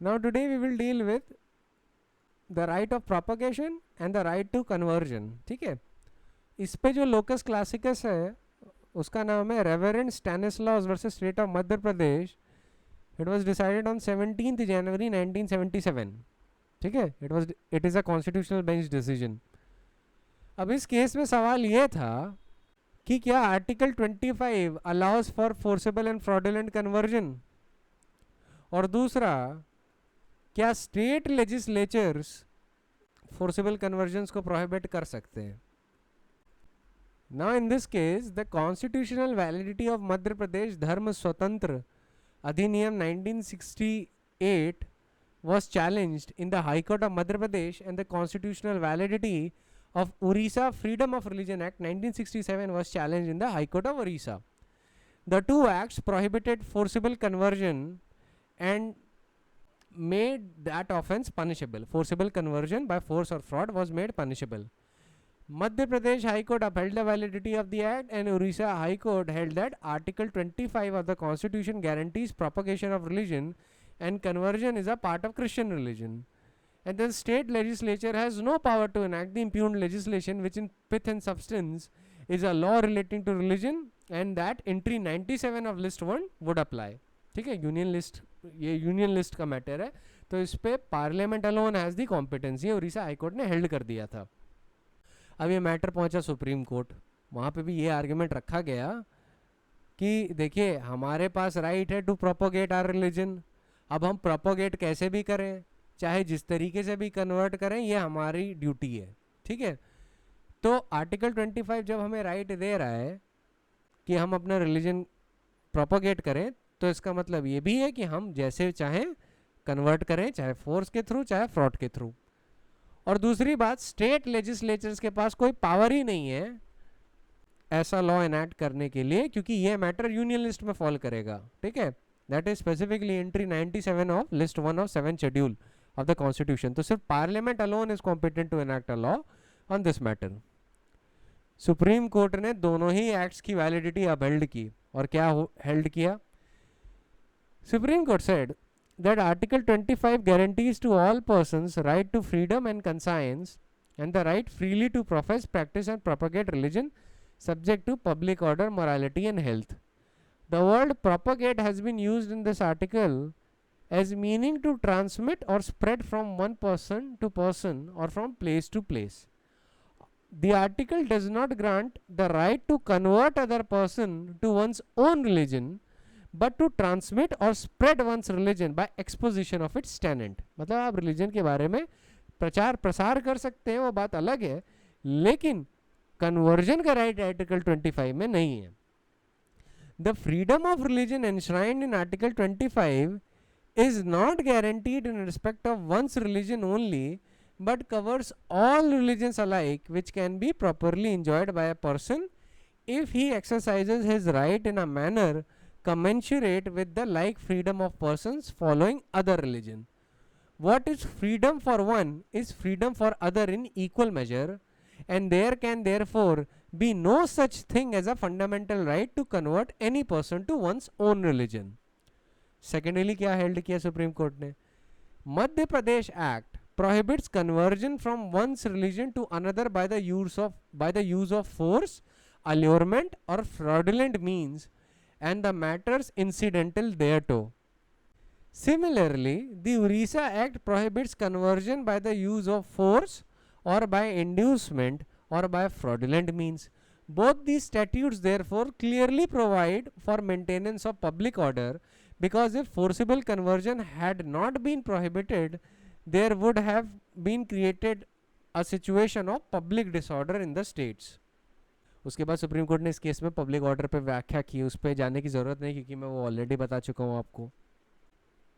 Now today we will deal with the right of propagation and the right to conversion. ठीक है, इस पे जो लोकस क्लासिकस है उसका नाम है reverend Stanislaus versus state of Madhya Pradesh. It was decided on 17th January 1977. ठीक है, it is a constitutional bench decision. अब इस केस में सवाल ये था कि क्या article 25 allows for forcible and fraudulent conversion, और दूसरा क्या स्टेट लेजिस्लेचर्स फोर्सेबल कन्वर्जन्स को प्रोहिबिट कर सकते हैं. Now in this case the constitutional validity of Madhya Pradesh Dharma Swatantra अधिनियम 1968 was challenged in the High Court of Madhya Pradesh, and the constitutional validity of Orissa Freedom of Religion Act 1967 was challenged in the High Court of Orissa. The two acts prohibited forcible conversion and made that offence punishable. Forcible conversion by force or fraud was made punishable. Madhya Pradesh High Court upheld the validity of the act, and Orissa High Court held that Article 25 of the Constitution guarantees propagation of religion and conversion is a part of Christian religion. And the state legislature has no power to enact the impugned legislation, which in pith and substance is a law relating to religion, and that entry 97 of list 1 would apply. ठीक है, union list, ये union list का matter है, तो इस पे parliament alone has the competency. Orissa high court ने held कर दिया था. अब ये मैटर पहुंचा सुप्रीम कोर्ट. वहाँ पे भी ये आर्ग्यूमेंट रखा गया कि देखिए हमारे पास राइट है टू प्रोपोगेट आवर रिलीजन. अब हम प्रोपोगेट कैसे भी करें, चाहे जिस तरीके से भी कन्वर्ट करें, ये हमारी ड्यूटी है. ठीक है, तो आर्टिकल 25 जब हमें राइट दे रहा है कि हम अपना रिलीजन प्रोपोगेट करें, तो इसका मतलब ये भी है कि हम जैसे चाहें कन्वर्ट करें, चाहे फोर्स के थ्रू चाहे फ्रॉड के थ्रू. और दूसरी बात, स्टेट लेजिस्लेचर्स के पास कोई पावर ही नहीं है ऐसा लॉ एनैक्ट करने के लिए, क्योंकि ये मैटर यूनियन लिस्ट में फॉल करेगा. ठीक है, that is specifically entry 97 of list 1 of 7 schedule of the constitution. तो सिर्फ parliament alone is competent to enact a law on this matter. Supreme court ने दोनों ही एक्ट्स की वैलिडिटी अपहेल्ड की. और क्या हेल्ड किया? Supreme court said that Article 25 guarantees to all persons right to freedom and conscience and the right freely to profess, practice and propagate religion subject to public order, morality and health. The word propagate has been used in this article as meaning to transmit or spread from one person to person or from place to place. The article does not grant the right to convert other person to one's own religion, but to transmit or spread one's religion by exposition of its tenet. मतलब आप religion के बारे में प्रचार प्रसार कर सकते हैं, वो बात अलग है, लेकिन कन्वर्जन का राइट आर्टिकल 25 में नहीं है. The freedom of religion enshrined in Article 25 is not guaranteed in respect of one's religion only, but covers all religions alike, which can be properly enjoyed by a person if he exercises his right in a manner commensurate with the like freedom of persons following other religion. What is freedom for one is freedom for other in equal measure, and there can therefore be no such thing as a fundamental right to convert any person to one's own religion. Secondly, क्या held किया Supreme court ने? Madhya Pradesh act prohibits conversion from one's religion to another by the use of force, allurement or fraudulent means and the matters incidental thereto. Similarly, the Orissa Act prohibits conversion by the use of force or by inducement or by fraudulent means. Both these statutes therefore clearly provide for maintenance of public order, because if forcible conversion had not been prohibited, there would have been created a situation of public disorder in the states. उसके बाद supreme court ने इस case में public order पे व्याख्या की. उस पर जाने की ज़रूरत नहीं, क्योंकि मैं वो ऑलरेडी बता चुका हूँ आपको.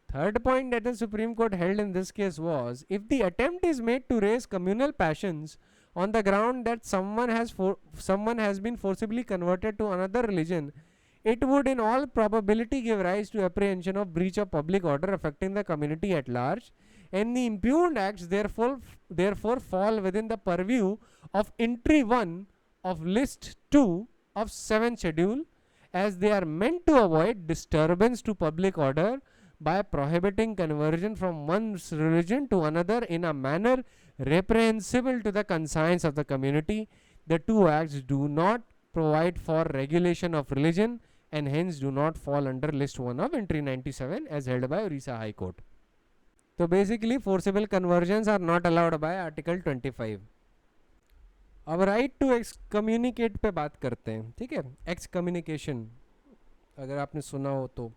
Third point that the Supreme Court held in this case was, if the attempt is made to raise communal passions on the ground that someone has been forcibly converted to another religion, it would in all probability give rise to apprehension of breach of public order affecting the community at large, and the impugned acts therefore fall within the purview of entry 1 of list 2 of 7 schedule, as they are meant to avoid disturbance to public order by prohibiting conversion from one's religion to another in a manner reprehensible to the conscience of the community. The two acts do not provide for regulation of religion and hence do not fall under list 1 of entry 97 as held by Orissa High Court. So basically forcible conversions are not allowed by article 25. अब right to एक्सकम्युनिकेट पे बात करते हैं, ठीक है. एक्सकम्युनिकेशन अगर आपने सुना हो तो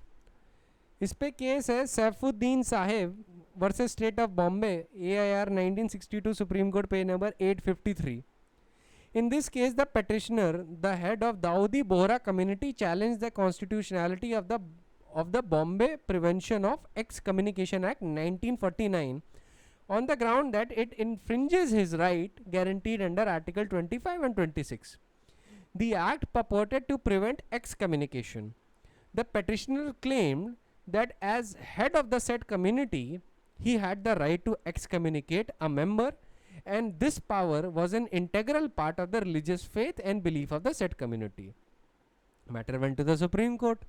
इस पे केस है Saifuddin Sahib versus state of Bombay, AIR 1962, supreme court, page number 853. In this case, the petitioner, the head of Dawoodi Bohra community, challenged the constitutionality of the Bombay Prevention of Excommunication Act 1949 on the ground that it infringes his right guaranteed under Article 25 and 26. The act purported to prevent excommunication. The petitioner claimed that as head of the said community, he had the right to excommunicate a member, and this power was an integral part of the religious faith and belief of the said community. Matter went to the Supreme Court.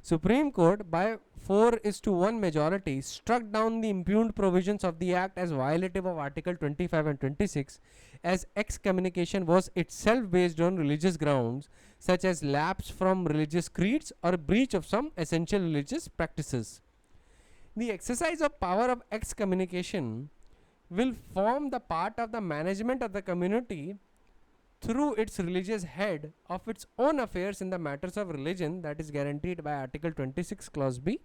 Supreme Court, by 4:1 majority, struck down the impugned provisions of the Act as violative of Article 25 and 26, as excommunication was itself based on religious grounds, such as lapse from religious creeds or breach of some essential religious practices. The exercise of power of excommunication will form the part of the management of the community through its religious head of its own affairs in the matters of religion, that is guaranteed by Article 26 Clause B,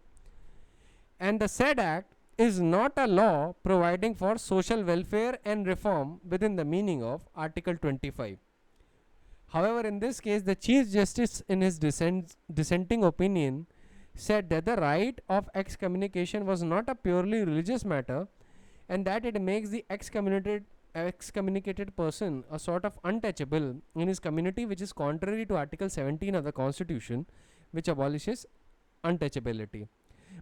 and the said act is not a law providing for social welfare and reform within the meaning of Article 25. However, in this case, the Chief Justice in his dissenting opinion said that the right of excommunication was not a purely religious matter, and that it makes the excommunicated person a sort of untouchable in his community, which is contrary to Article 17 of the Constitution, which abolishes untouchability.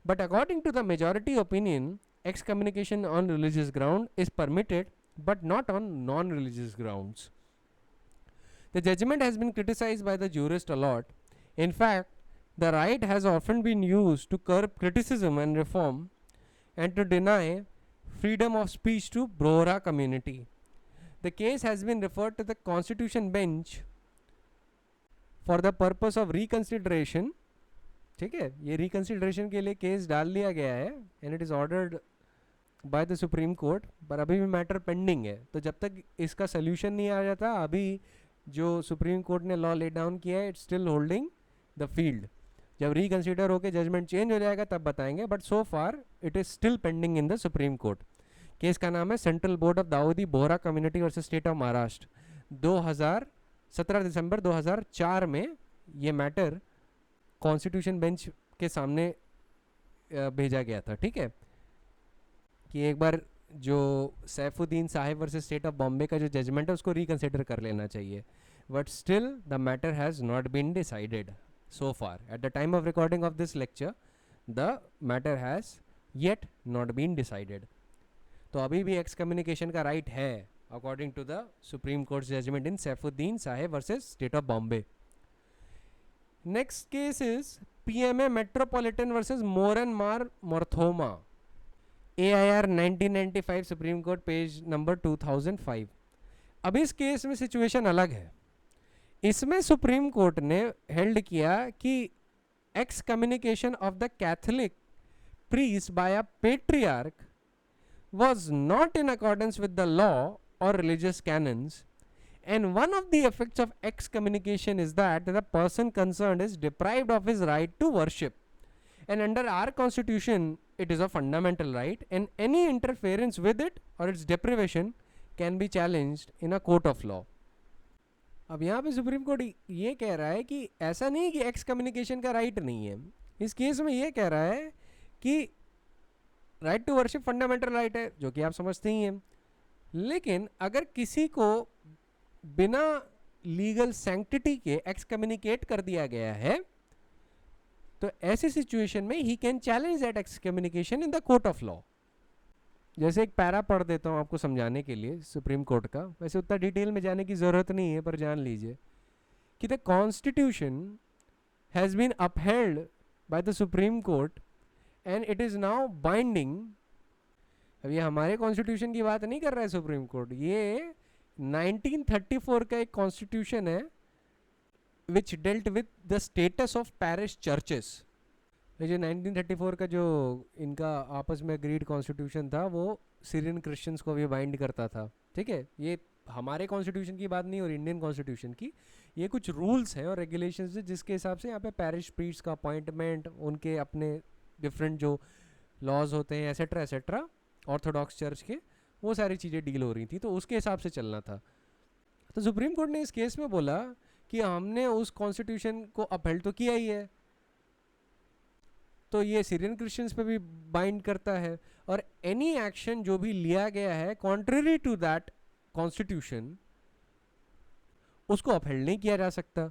But according to the majority opinion, excommunication on religious ground is permitted, but not on non-religious grounds. The judgment has been criticized by the jurist a lot. In fact, the right has often been used to curb criticism and reform and to deny freedom of speech to Bohra community. The case has been referred to the Constitution bench for the purpose of reconsideration. ठीक है, ये reconsideration के लिए case डाल दिया गया है and it is ordered by the Supreme Court, पर अभी भी मैटर पेंडिंग है. तो जब तक इसका सोल्यूशन नहीं आ जाता, अभी जो सुप्रीम कोर्ट ने लॉ ले डाउन किया है, it's still holding the field. जब रिकंसिडर होकर जजमेंट चेंज हो जाएगा तब बताएंगे, but so far it is still pending in the Supreme court. Case का नाम है central board of Dawoodi Bohra community versus state of Maharashtra. 17 दिसंबर 2004 में ये मैटर कॉन्स्टिट्यूशन बेंच के सामने भेजा गया था. ठीक है, कि एक बार जो Saifuddin Sahib versus state of Bombay का जो जजमेंट है उसको रिकंसिडर कर लेना चाहिए, but still the matter has not been decided so far. At the time of recording of this lecture, the matter has yet not been decided. तो अभी भी excommunication का right है according to the Supreme Court's judgment in Saifuddin Sahib versus State of Bombay. Next case is PMA Metropolitan versus Moranmar Morthoma, AIR 1995, Supreme Court, page number 2005. अभी इस case में situation अलग है. इसमें सुप्रीम कोर्ट ने held किया कि excommunication of the Catholic priest by a patriarch was not in accordance with the law or religious canons, and one of the effects of excommunication is that the person concerned is deprived of his right to worship, and under our constitution it is a fundamental right, and any interference with it or its deprivation can be challenged in a court of law. अब यहाँ पे supreme court ये कह रहा है कि ऐसा नहीं कि एक्सकम्युनिकेशन का राइट नहीं है. इस केस में ये कह रहा है कि right to worship fundamental right है, जो कि आप समझते ही हैं, लेकिन अगर किसी को बिना लीगल सैंक्टिटी के एक्सकम्युनिकेट कर दिया गया है तो ऐसी सिचुएशन में he can challenge that excommunication in the court of law. जैसे एक पैरा पढ़ देता हूँ आपको समझाने के लिए सुप्रीम कोर्ट का, वैसे उतना डिटेल में जाने की ज़रूरत नहीं है, पर जान लीजिए कि the constitution has been upheld by the Supreme Court and it is now binding. अब ये हमारे कॉन्स्टिट्यूशन की बात नहीं कर रहा है सुप्रीम कोर्ट, ये 1934 का एक कॉन्स्टिट्यूशन है which dealt with the status of parish churches. ये जो 1934 का जो इनका आपस में अग्रीड कॉन्स्टिट्यूशन था वो सीरियन क्रिश्चियंस को भी बाइंड करता था, ठीक है। ये हमारे कॉन्स्टिट्यूशन की बात नहीं और इंडियन कॉन्स्टिट्यूशन की, ये कुछ रूल्स हैं और रेगुलेशंस हैं जिसके हिसाब से यहाँ पे पैरिश प्रीस्ट का अपॉइंटमेंट, उनके अपने डिफरेंट जो लॉज होते हैं एसेट्रा एसेट्रा ऑर्थोडॉक्स चर्च के, वो सारी चीज़ें डील हो रही थी, तो उसके हिसाब से चलना था। तो सुप्रीम कोर्ट ने इस केस में बोला कि हमने उस कॉन्स्टिट्यूशन को अपहेल्ड तो किया ही है, तो ये सीरियन क्रिश्चियंस पे भी बाइंड करता है, और एनी एक्शन जो भी लिया गया है कॉन्ट्ररी टू दैट कॉन्स्टिट्यूशन उसको अपहेल्ड नहीं किया जा सकता।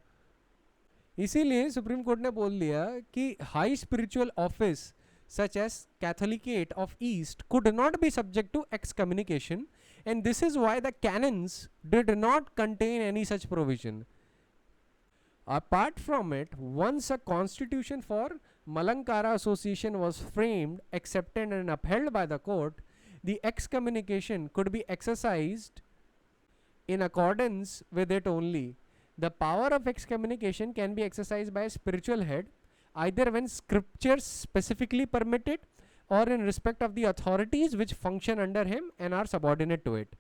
इसीलिए सुप्रीम कोर्ट ने बोल दिया कि high spiritual office such as Catholicate of East could not be subject to excommunication, and this is why the canons did not contain any such provision. Apart from it, once a constitution for Malankara Association was framed, accepted and upheld by the court, the excommunication could be exercised in accordance with it only. The power of excommunication can be exercised by a spiritual head either when scriptures specifically permit it or in respect of the authorities which function under him and are subordinate to it.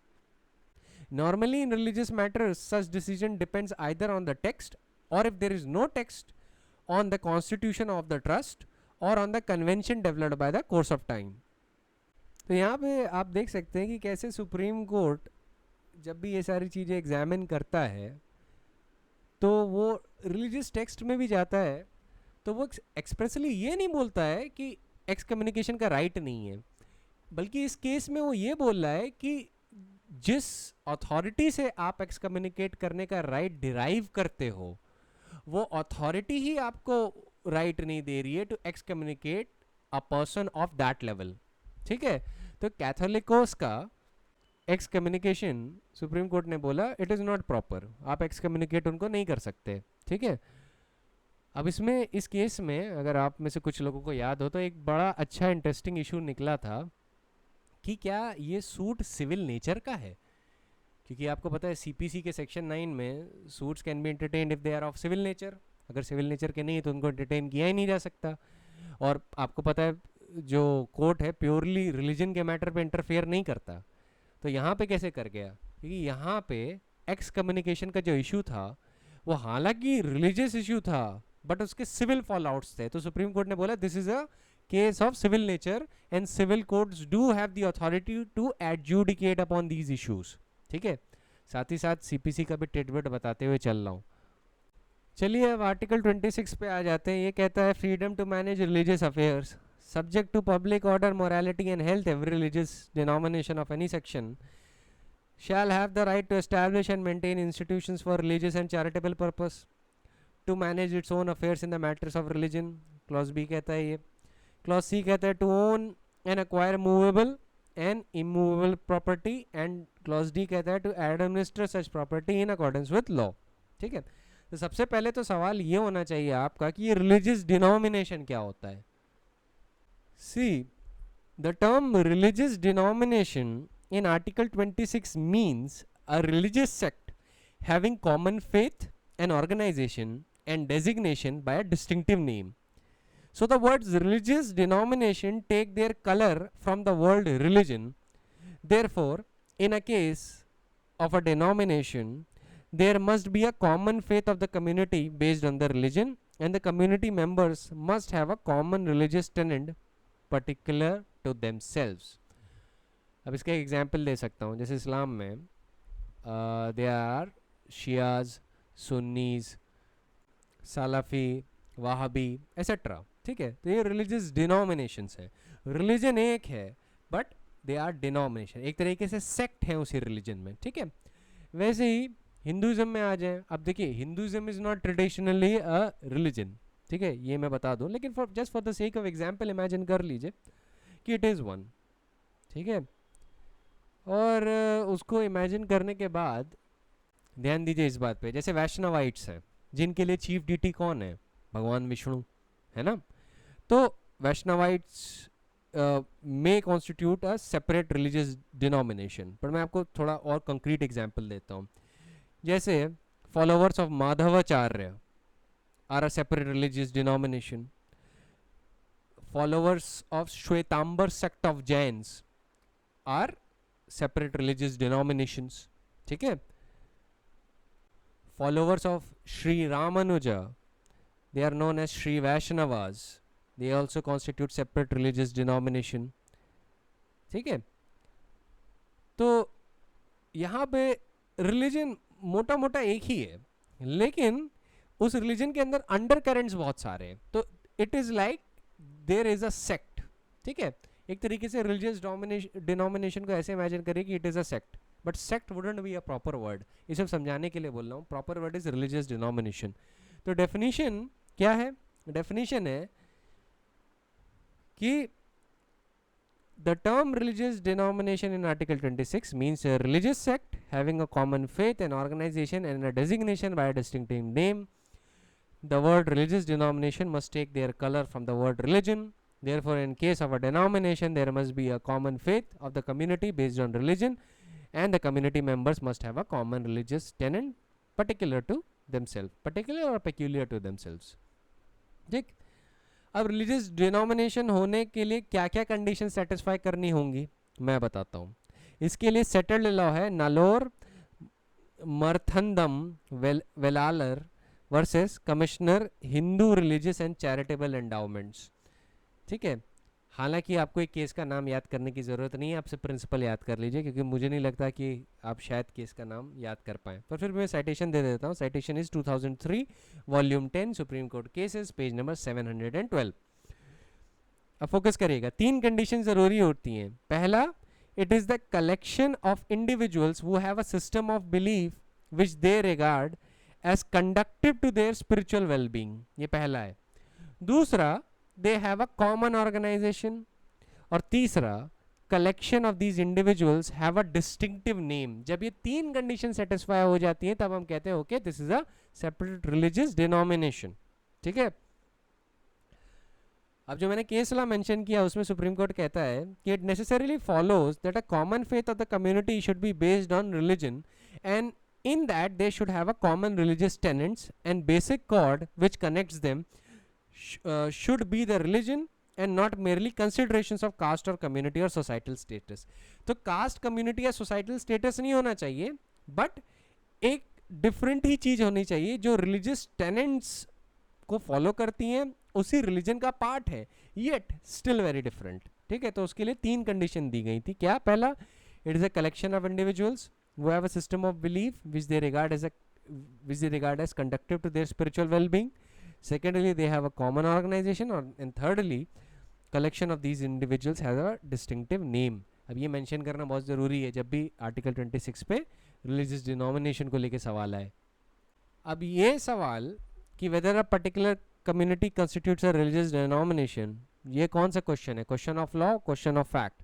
Normally in religious matters, such decision depends either on the text, or if there is no text, on the constitution of the trust or on the convention developed by the course of time. तो यहाँ पे आप देख सकते हैं कि कैसे supreme court जब भी ये सारी चीज़ें एग्जामिन करता है तो वो रिलीजियस टेक्स्ट में भी जाता है, तो वो एक्सप्रेसली ये नहीं बोलता है कि एक्स कम्युनिकेशन का राइट नहीं है, बल्कि इस केस में वो ये बोल रहा है कि जिस अथॉरिटी से आप एक्स कम्युनिकेट करने का राइट डिराइव करते हो वो अथॉरिटी ही आपको राइट नहीं दे रही है to excommunicate a person of that level, ठीक है। तो कैथोलिकोस का एक्स कम्युनिकेशन सुप्रीम कोर्ट ने बोला इट इज़ नॉट प्रॉपर, आप एक्स कम्युनिकेट उनको नहीं कर सकते, ठीक है। अब इसमें इस केस में अगर आप में से कुछ लोगों को याद हो तो एक बड़ा अच्छा इंटरेस्टिंग इशू निकला था कि क्या ये सूट सिविल नेचर का है, क्योंकि आपको पता है सीपीसी के सेक्शन 9 में suits can be entertained if they are of civil nature, अगर सिविल नेचर के नहीं तो उनको एंटरटेन किया ही नहीं जा सकता। और आपको पता है जो कोर्ट है प्योरली रिलीजन के मैटर पे इंटरफेयर नहीं करता, तो यहाँ पे कैसे कर गया, क्योंकि यहाँ पे एक्स कम्युनिकेशन का जो इशू था वो हालांकि रिलीजियस इशू था बट उसके सिविल फॉल आउट्स थे, तो सुप्रीम कोर्ट ने बोला this is a case of civil nature and civil courts do have the authority to adjudicate upon these issues, ठीक है। साथ ही साथ सीपीसी का भी टिडबिट बताते हुए चल रहा हूँ। चलिए अब आर्टिकल 26 पे आ जाते हैं। ये कहता है freedom to manage religious affairs subject to public order morality and health every religious denomination of any section shall have the right to establish and maintain institutions for religious and charitable purpose, to manage its own affairs in the matters of religion. Clause B कहता है ये। Clause C कहता है to own and acquire movable and immovable property, and Clause D कहता है to administer such property in accordance with law, ठीक है। तो सबसे पहले तो सवाल ये होना चाहिए आपका कि ये religious denomination क्या होता है। See, the term religious denomination in Article 26 means a religious sect having common faith and organization and designation by a distinctive name. So the words religious denomination take their color from the word religion. Therefore, in a case of a denomination, there must be a common faith of the community based on the religion, and the community members must have a common religious tenet particular to themselves. अब इसका एक example दे सकता हूँ, जैसे इस्लाम में they are Shias, सुन्नीज, सालाफी, वाहबी etcetera, ठीक है। तो ये रिलीजियस डिनोमिनेशंस है, रिलीजन एक है बट दे आर डिनोमिनेशन, एक तरीके से सेक्ट है उसी रिलीजन में, ठीक है। वैसे ही हिंदुज़म में आ जाए, अब देखिए Hinduism is not traditionally a religion, ठीक है, ये मैं बता दूँ, लेकिन for just for the sake of example imagine कर लीजिए कि इट इज़ वन, ठीक है। और उसको इमेजिन करने के बाद ध्यान दीजिए इस बात पे, जैसे वैष्णवाइट्स हैं जिनके लिए चीफ डीटी कौन है, भगवान विष्णु, है ना। तो Vaishnavites may constitute a separate religious denomination. पर मैं आपको थोड़ा और concrete example देता हूँ. जैसे followers of Madhavacharya are a separate religious denomination. Followers of Shwetambar sect of Jains are separate religious denominations. ठीक है. Followers of Sri Ramanuja, they are known as Sri Vaishnavas. They also constitute separate religious denomination. ठीक है. तो यहाँ पे religion मोटा मोटा एक ही है, लेकिन उस रिलीजन के अंदर अंडर करेंट्स बहुत सारे हैं. तो it is like there is a sect. ठीक है. एक तरीके से रिलीजियस डिनोमिनेशन को ऐसे इमेजिन करिए कि it is a sect, but sect wouldn't be a proper word. ये सब समझाने के लिए बोल रहा हूँ. Proper word is religious denomination. तो डेफिनेशन क्या है? डेफिनेशन है कि the term religious denomination in Article 26 means a religious sect having a common faith, an organization, and a designation by a distinctive name. The word religious denomination must take their color from the word religion. Therefore, in case of a denomination, there must be a common faith of the community based on religion, and the community members must have a common religious tenet particular to themselves, particular or peculiar to themselves. ठीक. अब religious denomination होने के लिए क्या क्या condition satisfy करनी होंगी मैं बताता हूँ. इसके लिए सेटल्ड लॉ है Nallor Marthandam Vellalar versus commissioner Hindu religious and charitable endowments. ठीक है. हालांकि आपको एक केस का नाम याद करने की ज़रूरत नहीं है, आपसे प्रिंसिपल याद कर लीजिए, क्योंकि मुझे नहीं लगता कि आप शायद केस का नाम याद कर पाएँ. पर फिर मैं साइटेशन दे देता हूँ. Citation is 2003 volume 10 supreme court cases page number 712. अब फोकस करिएगा. 3 कंडीशन ज़रूरी होती हैं. पहला, it is the collection of individuals who have a system of belief which they regard as conductive to their spiritual wellbeing. ये पहला है. दूसरा, they have a common organization. और तीसरा, collection of these individuals have a distinctive name. जब ये 3 condition satisfy हो जाती हैं तब हम कहते हैं okay this is a separate religious denomination. ठीक है. अब जो मैंने केस लॉ मेंशन किया उसमें सुप्रीम कोर्ट कहता है कि it necessarily follows that a common faith of the community should be based on religion, and in that they should have a common religious tenets, and basic cord which connects them should be the religion and not merely considerations of caste or community or societal status. तो caste, community या societal status नहीं होना चाहिए, but एक different ही चीज़ होनी चाहिए जो religious tenets को follow करती हैं, उसी religion का part है, yet still very different. ठीक है. तो उसके लिए 3 condition दी गई थी. क्या? पहला, it is a collection of individuals who have a system of belief which they regard as conducive to their spiritual well-being. Secondly, they have a common organization, and thirdly, collection of these individuals has a distinctive name. अब ये mention करना बहुत ज़रूरी है जब भी article 26 पे religious denomination को लेके सवाल आए. अब ये सवाल कि weather a particular community constitutes a religious denomination, ये कौन सा क्वेश्चन है? Question of law, question of fact?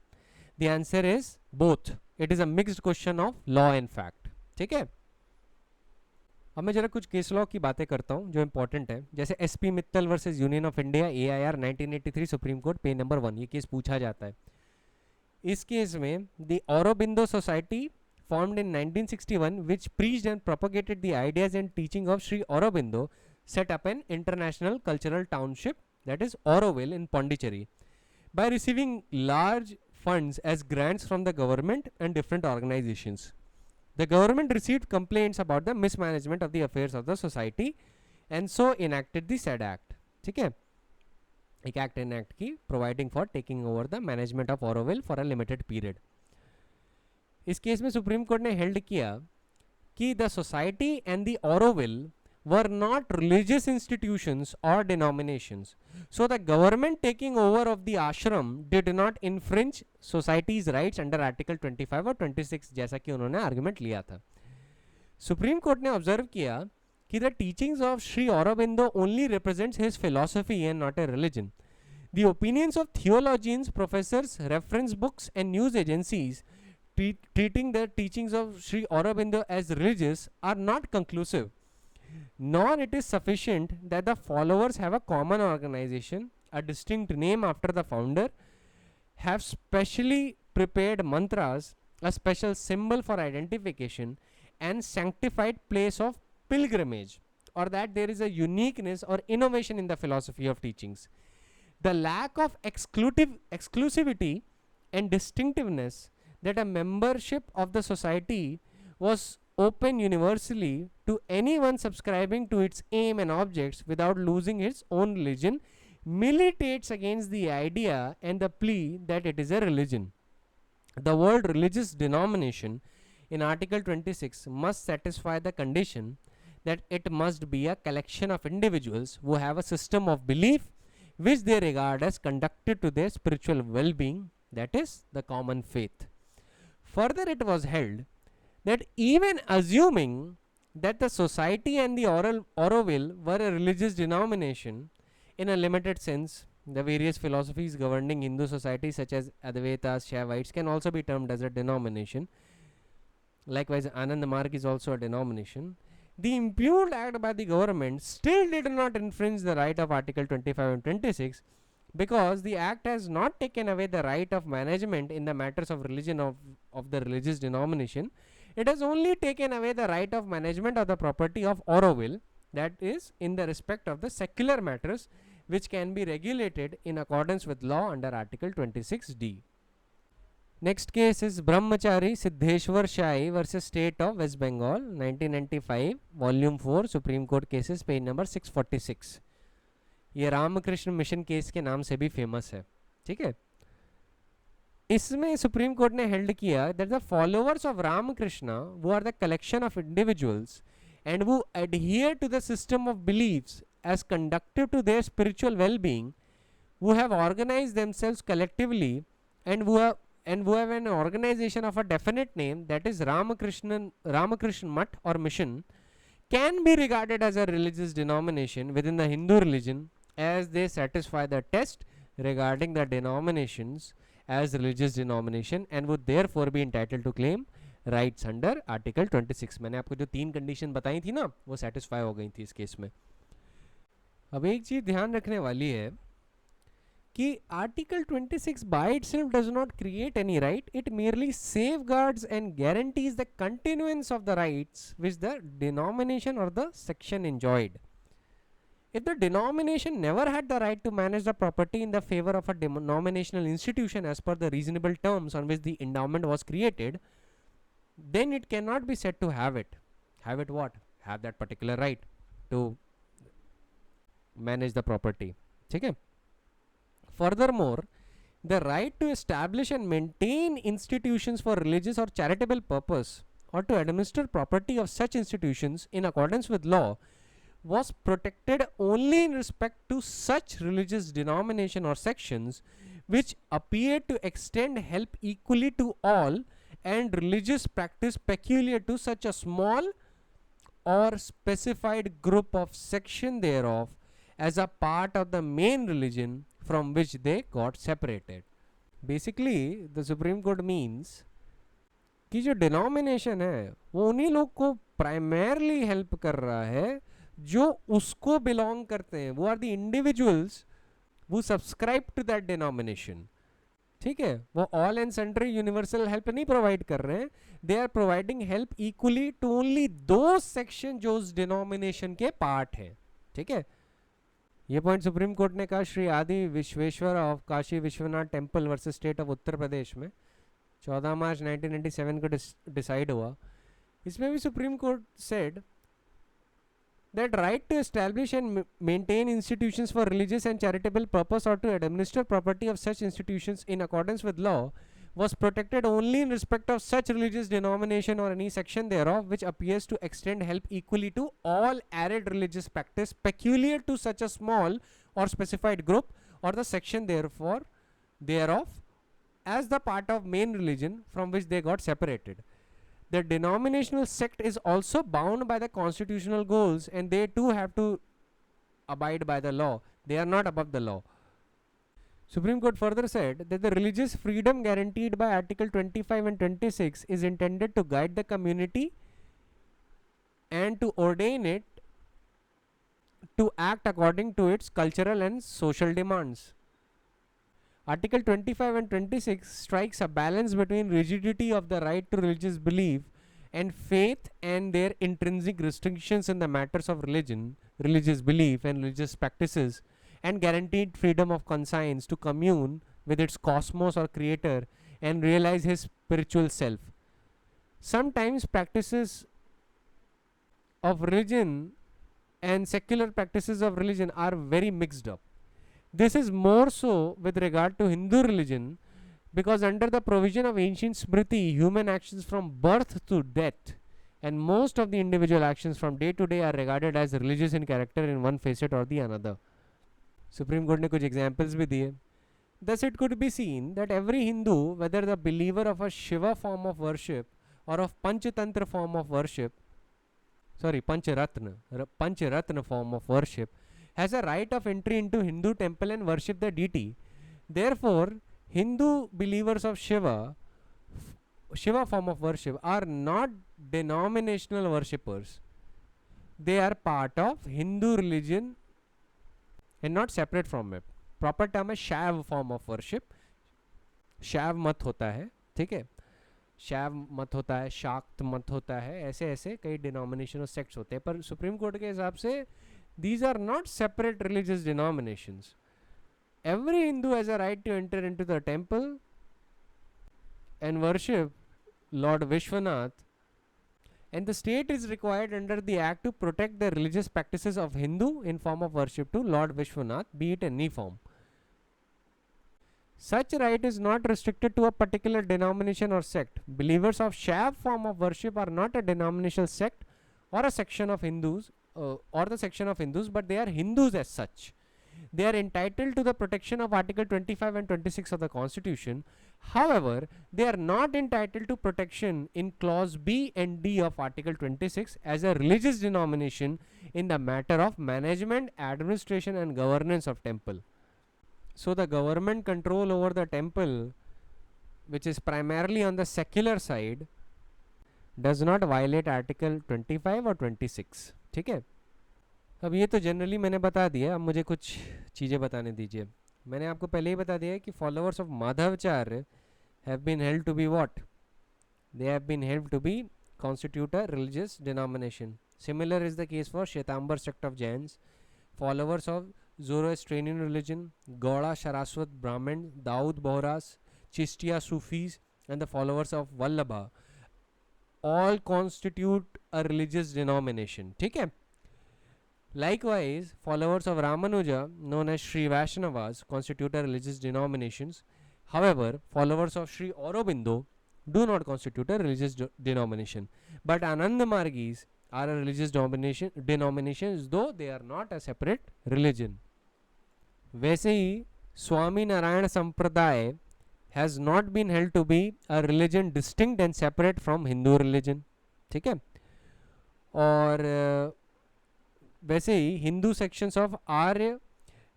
The answer is both. It is a mixed question of law and fact. ठीक है. अब मैं जरा कुछ केस लॉ की बातें करता हूँ जो इंपॉर्टेंट है. जैसे SP Mittal versus union of India AIR 1983 supreme court page number 1. ये केस पूछा जाता है. इस केस में the Aurobindo society formed in 1961 which preached and propagated the ideas and teaching of Sri Aurobindo set up an international cultural township, that is Auroville, in Pondicherry by receiving large funds as grants from the government and different organizations. The government received complaints about the mismanagement of the affairs of the society and so enacted the said act. ठीक है. एक act enact की providing for taking over the management of Auroville for a limited period. इस case में supreme court ने held किया कि the society and the Auroville were not religious institutions और denominations, so the government taking over of the ashram did not infringe societies rights under article 25 और 26, जैसा कि उन्होंने आर्गुमेंट लिया था. सुप्रीम कोर्ट ने ऑब्जर्व किया कि the teachings of Shri Aurobindo only represents his philosophy and not a religion. The opinions of theologians, professors, reference books and news agencies treating the teachings of Sri Aurobindo as religious are not conclusive, nor it is sufficient that the followers have a common organization, a distinct name after the founder, have specially prepared mantras, a special symbol for identification, and sanctified place of pilgrimage, or that there is a uniqueness or innovation in the philosophy of teachings. The lack of exclusivity and distinctiveness, that a membership of the society was open universally to anyone subscribing to its aim and objects without losing its own religion, militates against the idea and the plea that it is a religion. The word religious denomination in Article 26 must satisfy the condition that it must be a collection of individuals who have a system of belief which they regard as conducive to their spiritual well-being, that is, the common faith. Further, it was held that even assuming that the society and the Auroville were a religious denomination in a limited sense, the various philosophies governing Hindu society such as Advaitas, Shaivites can also be termed as a denomination. Likewise, Anand Marg is also a denomination. The impugned act by the government still did not infringe the right of Article 25 and 26, because the act has not taken away the right of management in the matters of religion of the religious denomination. It has only taken away the right of management of the property of Auroville, that is, in the respect of the secular matters which can be regulated in accordance with law under Article 26D. Next case is Brahmachari Siddheshwar Shai versus State of West Bengal, 1995, Volume 4, Supreme Court Cases, page number 646. ये Ramakrishna mission case के नाम से भी famous है, ठीक है. इसमें supreme court ने हेल्ड किया that the followers of Ramakrishna वो are the collection of individuals and वो adhere to the system of beliefs as conducive to their spiritual well-being, who have organized themselves collectively and who have an organization of a definite name, that is Ramakrishna Mutt or mission, can be regarded as a religious denomination within the Hindu religion as they satisfy the test regarding the denominations as religious denomination and would therefore be entitled to claim rights under Article 26. मैंने आपको जो 3 condition बताई थी ना, वो satisfy हो गई थी इस केस में. अब एक चीज ध्यान रखने वाली है कि article 26 by itself does not create any right, it merely safeguards and guarantees the continuance of the rights which the denomination or the section enjoyed. If the denomination never had the right to manage the property in the favor of a denominational institution as per the reasonable terms on which the endowment was created, then it cannot be said to have it. Have it what? Have that particular right to manage the property. ठीक है. Furthermore, the right to establish and maintain institutions for religious or charitable purpose or to administer property of such institutions in accordance with law was protected only in respect to such religious denomination or sections which appear to extend help equally to all and religious practice peculiar to such a small or specified group of section thereof as a part of the main religion from which they got separated. Basically, the Supreme Court means कि जो denomination है वो उन्हीं लोग को primarily help कर रहा है जो उसको belong करते हैं. वो are the individuals who subscribe to that denomination. ठीक है, वो all and sundry universal help नहीं provide कर रहे हैं. They are providing help equally to only those section जो उस denomination के part हैं. ठीक है. ये पॉइंट सुप्रीम कोर्ट ने कहा Shri Adi Vishweshwar of Kashi Vishwanath temple versus state of Uttar Pradesh में 14 मार्च 1997 को डिसाइड हुआ. इसमें भी supreme court said that right to establish and maintain institutions for religious and charitable purpose और to administer property of such institutions in accordance with law was protected only in respect of such religious denomination or any section thereof which appears to extend help equally to all arid religious practice peculiar to such a small or specified group or the section therefore thereof as the part of main religion from which they got separated. The denominational sect is also bound by the constitutional goals and they too have to abide by the law. They are not above the law. Supreme Court further said that the religious freedom guaranteed by Article 25 and 26 is intended to guide the community and to ordain it to act according to its cultural and social demands. Article 25 and 26 strikes a balance between rigidity of the right to religious belief and faith and their intrinsic restrictions in the matters of religion, religious belief and religious practices, and guaranteed freedom of conscience to commune with its cosmos or creator and realize his spiritual self. Sometimes practices of religion and secular practices of religion are very mixed up. This is more so with regard to Hindu religion, because under the provision of ancient Smriti, human actions from birth to death and most of the individual actions from day to day are regarded as religious in character in one facet or the another. Supreme Court ने कुछ examples भी दिए. Thus it could be seen that every Hindu, whether the believer of a Shiva form of worship or of Panchatantra form of worship, Pancharatna form of worship, has a right of entry into Hindu temple and worship the deity. Therefore, Hindu believers of Shiva form of worship are not denominational worshippers. They are part of Hindu religion and not separate from it. Proper term है शैव form of worship. शैव मत होता है, ठीक है, शैव मत होता है, शाक्त मत होता है, ऐसे ऐसे कई डिनोमिनेशन और सेक्ट्स होते हैं. पर सुप्रीम कोर्ट के हिसाब से these are not separate religious denominations. Every Hindu has a right to enter into the temple and worship Lord Vishwanath, and the state is required under the act to protect the religious practices of Hindu in form of worship to Lord Vishwanath, be it any form. Such right is not restricted to a particular denomination or sect. Believers of Shaiv form of worship are not a denominational sect or a section of Hindus but they are Hindus as such. They are entitled to the protection of Article 25 and 26 of the Constitution. However, they are not entitled to protection in Clause B and D of Article 26 as a religious denomination in the matter of management, administration and governance of temple. So the government control over the temple, which is primarily on the secular side, does not violate Article 25 or 26. ठीक है, अब ये तो generally मैंने बता दिया. अब मुझे कुछ चीज़ें बताने दीजिए. मैंने आपको पहले ही बता दिया है कि followers of Madhvacharya have been held to be what, they have been held to be constitute a religious denomination. Similar is the case for Shwetambar sect of Jains, followers of Zoroastrian religion, Gauda Saraswat Brahmin, Daud Bohras, Chishtiya Sufis and the followers of Vallabha all constitute a religious denomination. ठीक है. Likewise, followers of Ramanuja, known as Sri Vaishnavas, constitute a religious denominations. However, followers of Sri Aurobindo do not constitute a religious denomination. But Ananda Margis are a religious denominations, though they are not a separate religion. वैसे ही स्वामी नारायण संप्रदाय has not been held to be a religion distinct and separate from Hindu religion. ठीक है. और वैसे ही Hindu sections of Arya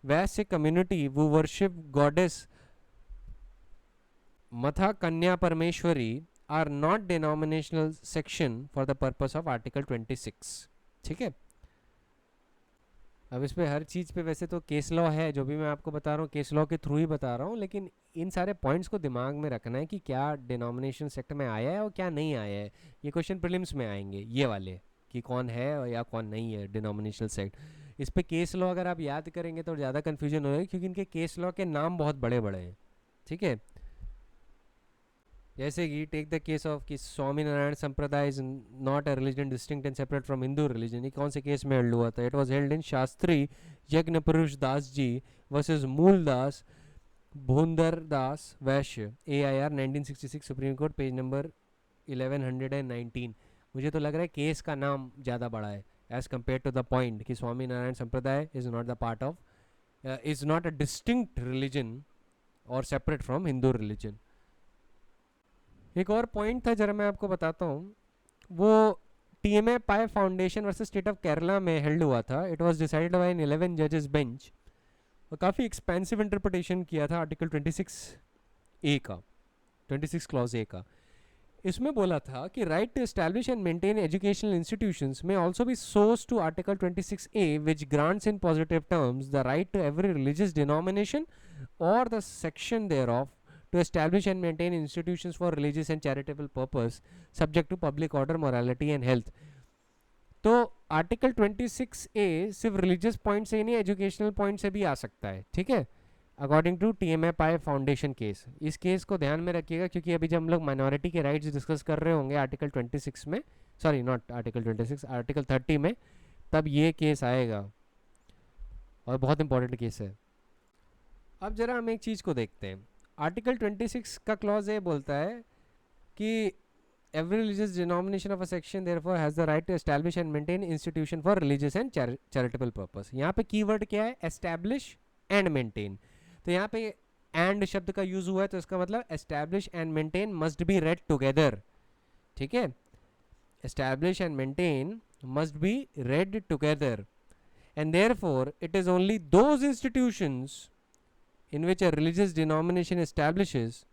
Vysya community who worship goddess Matha Kanya Parmeshwari are not denominational section for the purpose of Article 26. ठीक है. अब इस पे हर चीज़ पे वैसे तो केस लॉ है, जो भी मैं आपको बता रहा हूँ केस लॉ के थ्रू ही बता रहा हूँ, लेकिन इन सारे पॉइंट्स को दिमाग में रखना है कि क्या डिनोमिनेशन सेक्ट में आया है और क्या नहीं आया है. ये क्वेश्चन प्रीलिम्स में आएंगे ये वाले कि कौन है या कौन नहीं है डिनोमिनेशनल सेक्ट. इस पे केस लॉ अगर आप याद करेंगे तो ज़्यादा कन्फ्यूजन होगा, क्योंकि इनके केस लॉ के नाम बहुत बड़े बड़े हैं. ठीक है. जैसे कि टेक द केस ऑफ कि Swaminarayan Sampradaya is not a religion distinct and separate from Hindu religion. ये कौन से केस में हेल्ड हुआ था? It was held in Shastri यज्ञ पुरुष दास जी वर्सेस मूल दास भूंदर दास वैश्य, AIR 1966, supreme court, page number 1119. मुझे तो लग रहा है केस का नाम ज़्यादा बड़ा है as compare to the point कि Swaminarayan Sampradaya is not the part of is not a distinct religion और सेपरेट फ्रॉम हिंदू रिलीजन. एक और पॉइंट था जरा मैं आपको बताता हूँ, वो TMA Pai foundation versus state of Kerala में हेल्ड हुआ था. It was decided by an 11 जजेस बेंच और काफ़ी एक्सपेंसिव इंटरप्रिटेशन किया था आर्टिकल 26A का, 26 क्लॉज A का. इसमें बोला था कि right to establish and maintain educational institutions में also be source to article 26A which grants in positive terms the right to every religious denomination or the section thereof to establish and maintain institutions for religious and charitable purpose subject to public order, morality and health. तो article 26A सिर्फ religious point से ही नहीं, educational point से भी आ सकता है, ठीक है, according to TMFI foundation case. इस केस को ध्यान में रखिएगा क्योंकि अभी जब हम लोग माइनॉरिटी के राइट्स डिस्कस कर रहे होंगे आर्टिकल 26 में, सॉरी नॉट आर्टिकल 26, आर्टिकल 30 में, तब ये केस आएगा और बहुत इंपॉर्टेंट केस है. अब जरा हम एक चीज़ को देखते हैं. आर्टिकल 26 का क्लॉज ये बोलता है कि every religious denomination of a section therefore has the right to establish and maintain institution for religious and charitable purpose. यहाँ पे कीवर्ड क्या है? establish and maintain. तो यहाँ पे and शब्द का यूज हुआ है तो इसका मतलब establish and maintain must be read together. ठीक है, establish and maintain must be read together and therefore it is only those institutions in which a religious denomination establishes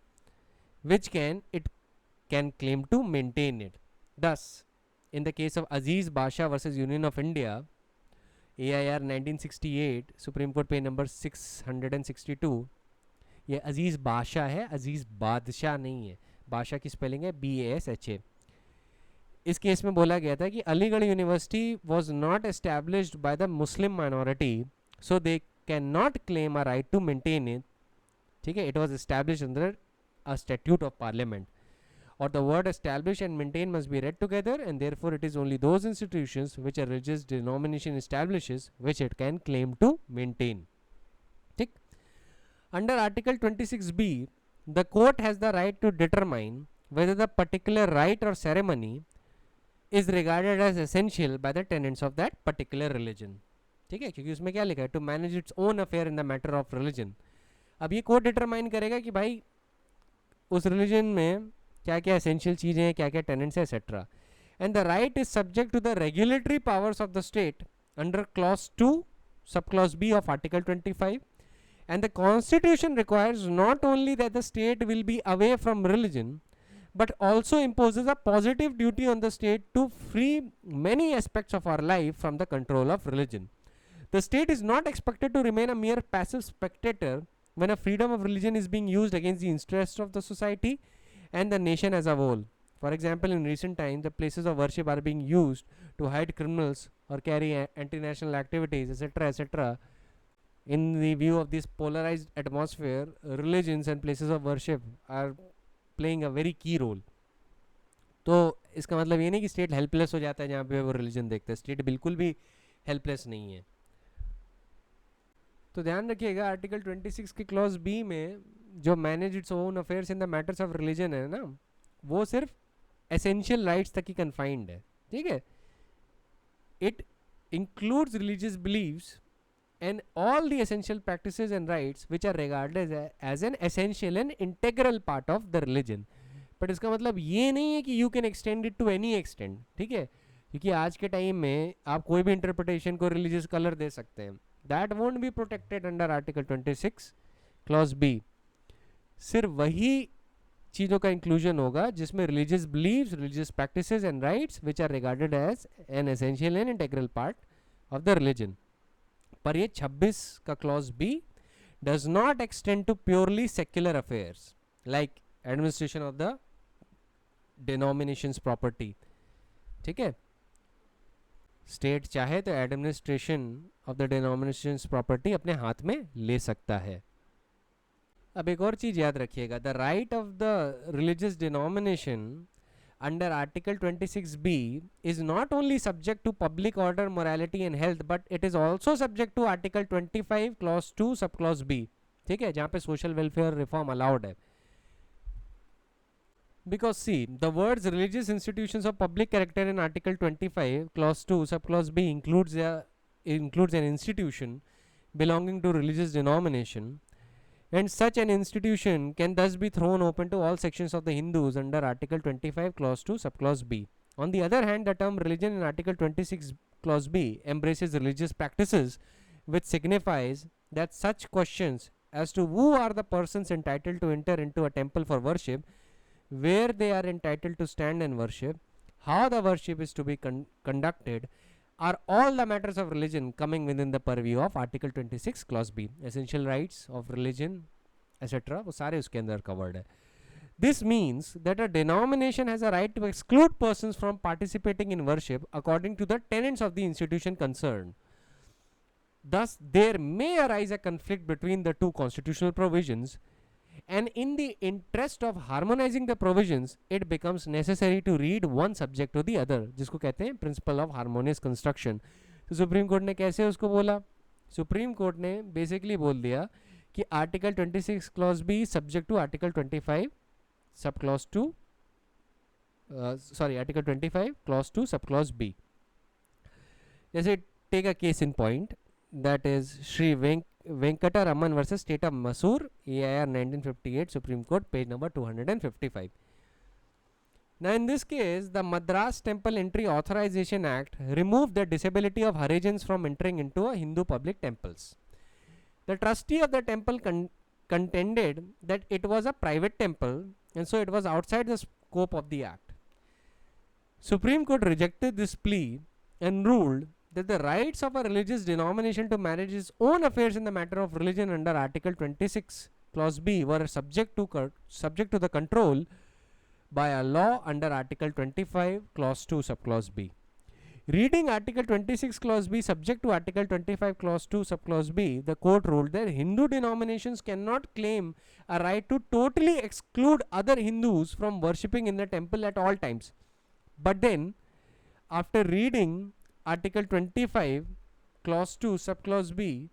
which can claim to maintain it. Thus, in the case of Aziz Basha versus Union of India, AIR 1968, Supreme Court page number 662, ये अजीज़ बादशाह है, अजीज़ बादशाह नहीं है. बादशाह की spelling है BASHA. इस केस में बोला गया था कि Aligarh university was not established by the Muslim minority, so they cannot claim a right to maintain it. ठीक है, it was established under a statute of parliament. Or the word establish and maintain must be read together and therefore it is only those institutions which a religious denomination establishes which it can claim to maintain. ठीक. Under Article 26B, the court has the right to determine whether the particular rite or ceremony is regarded as essential by the tenets of that particular religion. ठीक है, क्योंकि उसमें क्या लिखा है? To manage its own affair in the matter of religion. अब ये court determine करेगा कि भाई उस रिलीजन में क्या क्या एसेंशियल चीज़ें हैं, क्या क्या टेनेंट्स है, etcetera. And the right is subject to the regulatory powers of the state under clause 2 sub clause B of Article 25. And the Constitution requires not only that the state will be away from religion, but also imposes a positive duty on the state to free many aspects of our life from the control of religion. The state is not expected to remain a mere passive spectator when a freedom of religion is being used against the interests of the society and the nation as a whole. For example, in recent times, the places of worship are being used to hide criminals or carry anti-national activities, etc., etc. In the view of this polarized atmosphere, religions and places of worship are playing a very key role. तो इसका मतलब ये नहीं कि state helpless हो जाता है जहाँ पे वो रिलीजन देखते हैं. स्टेट बिल्कुल भी हेल्पलेस नहीं है. तो ध्यान रखिएगा आर्टिकल 26 के क्लॉज B में जो manage its own affairs in the matters of religion है ना, वो सिर्फ एसेंशियल राइट्स तक ही कन्फाइंड है. ठीक है, it includes religious beliefs and all the essential practices and rights which are regarded as an essential and integral part of the religion. But इसका मतलब ये नहीं है कि you can extend it to any extent. ठीक है, क्योंकि आज के टाइम में आप कोई भी इंटरप्रिटेशन को रिलीजियस कलर दे सकते हैं. That won't be protected under Article 26 Clause B. सिर्फ वही चीज़ों का इंक्लूजन होगा जिसमें religious beliefs, religious practices and rites which are regarded as an essential and integral part of the religion. पर ये 26 का clause B does not extend to purely secular affairs like administration of the denomination's property. ठीक है, state चाहे तो administration of the denominations property अपने हाथ में ले सकता है. अब एक और चीज याद रखिएगा, the right of the religious denomination under Article 26B is not only subject to public order, morality and health, but it is also subject to Article 25 Clause 2 Subclause B. ठीक है, जहाँ पे social welfare reform allowed है. Because see, the words religious institutions of public character in Article 25 Clause 2 Subclause B includes an institution belonging to religious denomination, and such an institution can thus be thrown open to all sections of the Hindus under Article 25 Clause 2 Subclause B. On the other hand, the term religion in Article 26 Clause B embraces religious practices, which signifies that such questions as to who are the persons entitled to enter into a temple for worship where they are entitled to stand and worship, how the worship is to be conducted, are all the matters of religion coming within the purview of Article 26 Clause B. Essential rights of religion, etc. वो सारे उसके अंदर covered है. This means that a denomination has a right to exclude persons from participating in worship according to the tenets of the institution concerned. Thus, there may arise a conflict between the two constitutional provisions, and in the interest of harmonizing the provisions, it becomes necessary to read one subject to the other, जिसको कहते हैं principle of harmonious construction. तो Supreme court ने कैसे उसको बोला? Supreme court ने basically बोल दिया कि article 26 clause B subject to article 25 sub clause 2 article 25 clause 2 sub clause B. जैसे take a case in point, that is Shri Venkata Raman versus State of Mysore, AIR 1958, Supreme Court, page number 255. Now in this case, the Madras Temple Entry Authorization Act removed the disability of Harijans from entering into a Hindu public temples. The trustee of the temple contended that it was a private temple and so it was outside the scope of the act. Supreme Court rejected this plea and ruled that the rights of a religious denomination to manage its own affairs in the matter of religion under Article 26 Clause B were subject to the control by a law under Article 25 Clause 2 subclause B. Reading Article 26 Clause B subject to Article 25 Clause 2 subclause B, the court ruled that Hindu denominations cannot claim a right to totally exclude other Hindus from worshipping in the temple at all times. But then, after reading Article 25 Clause 2 subclause B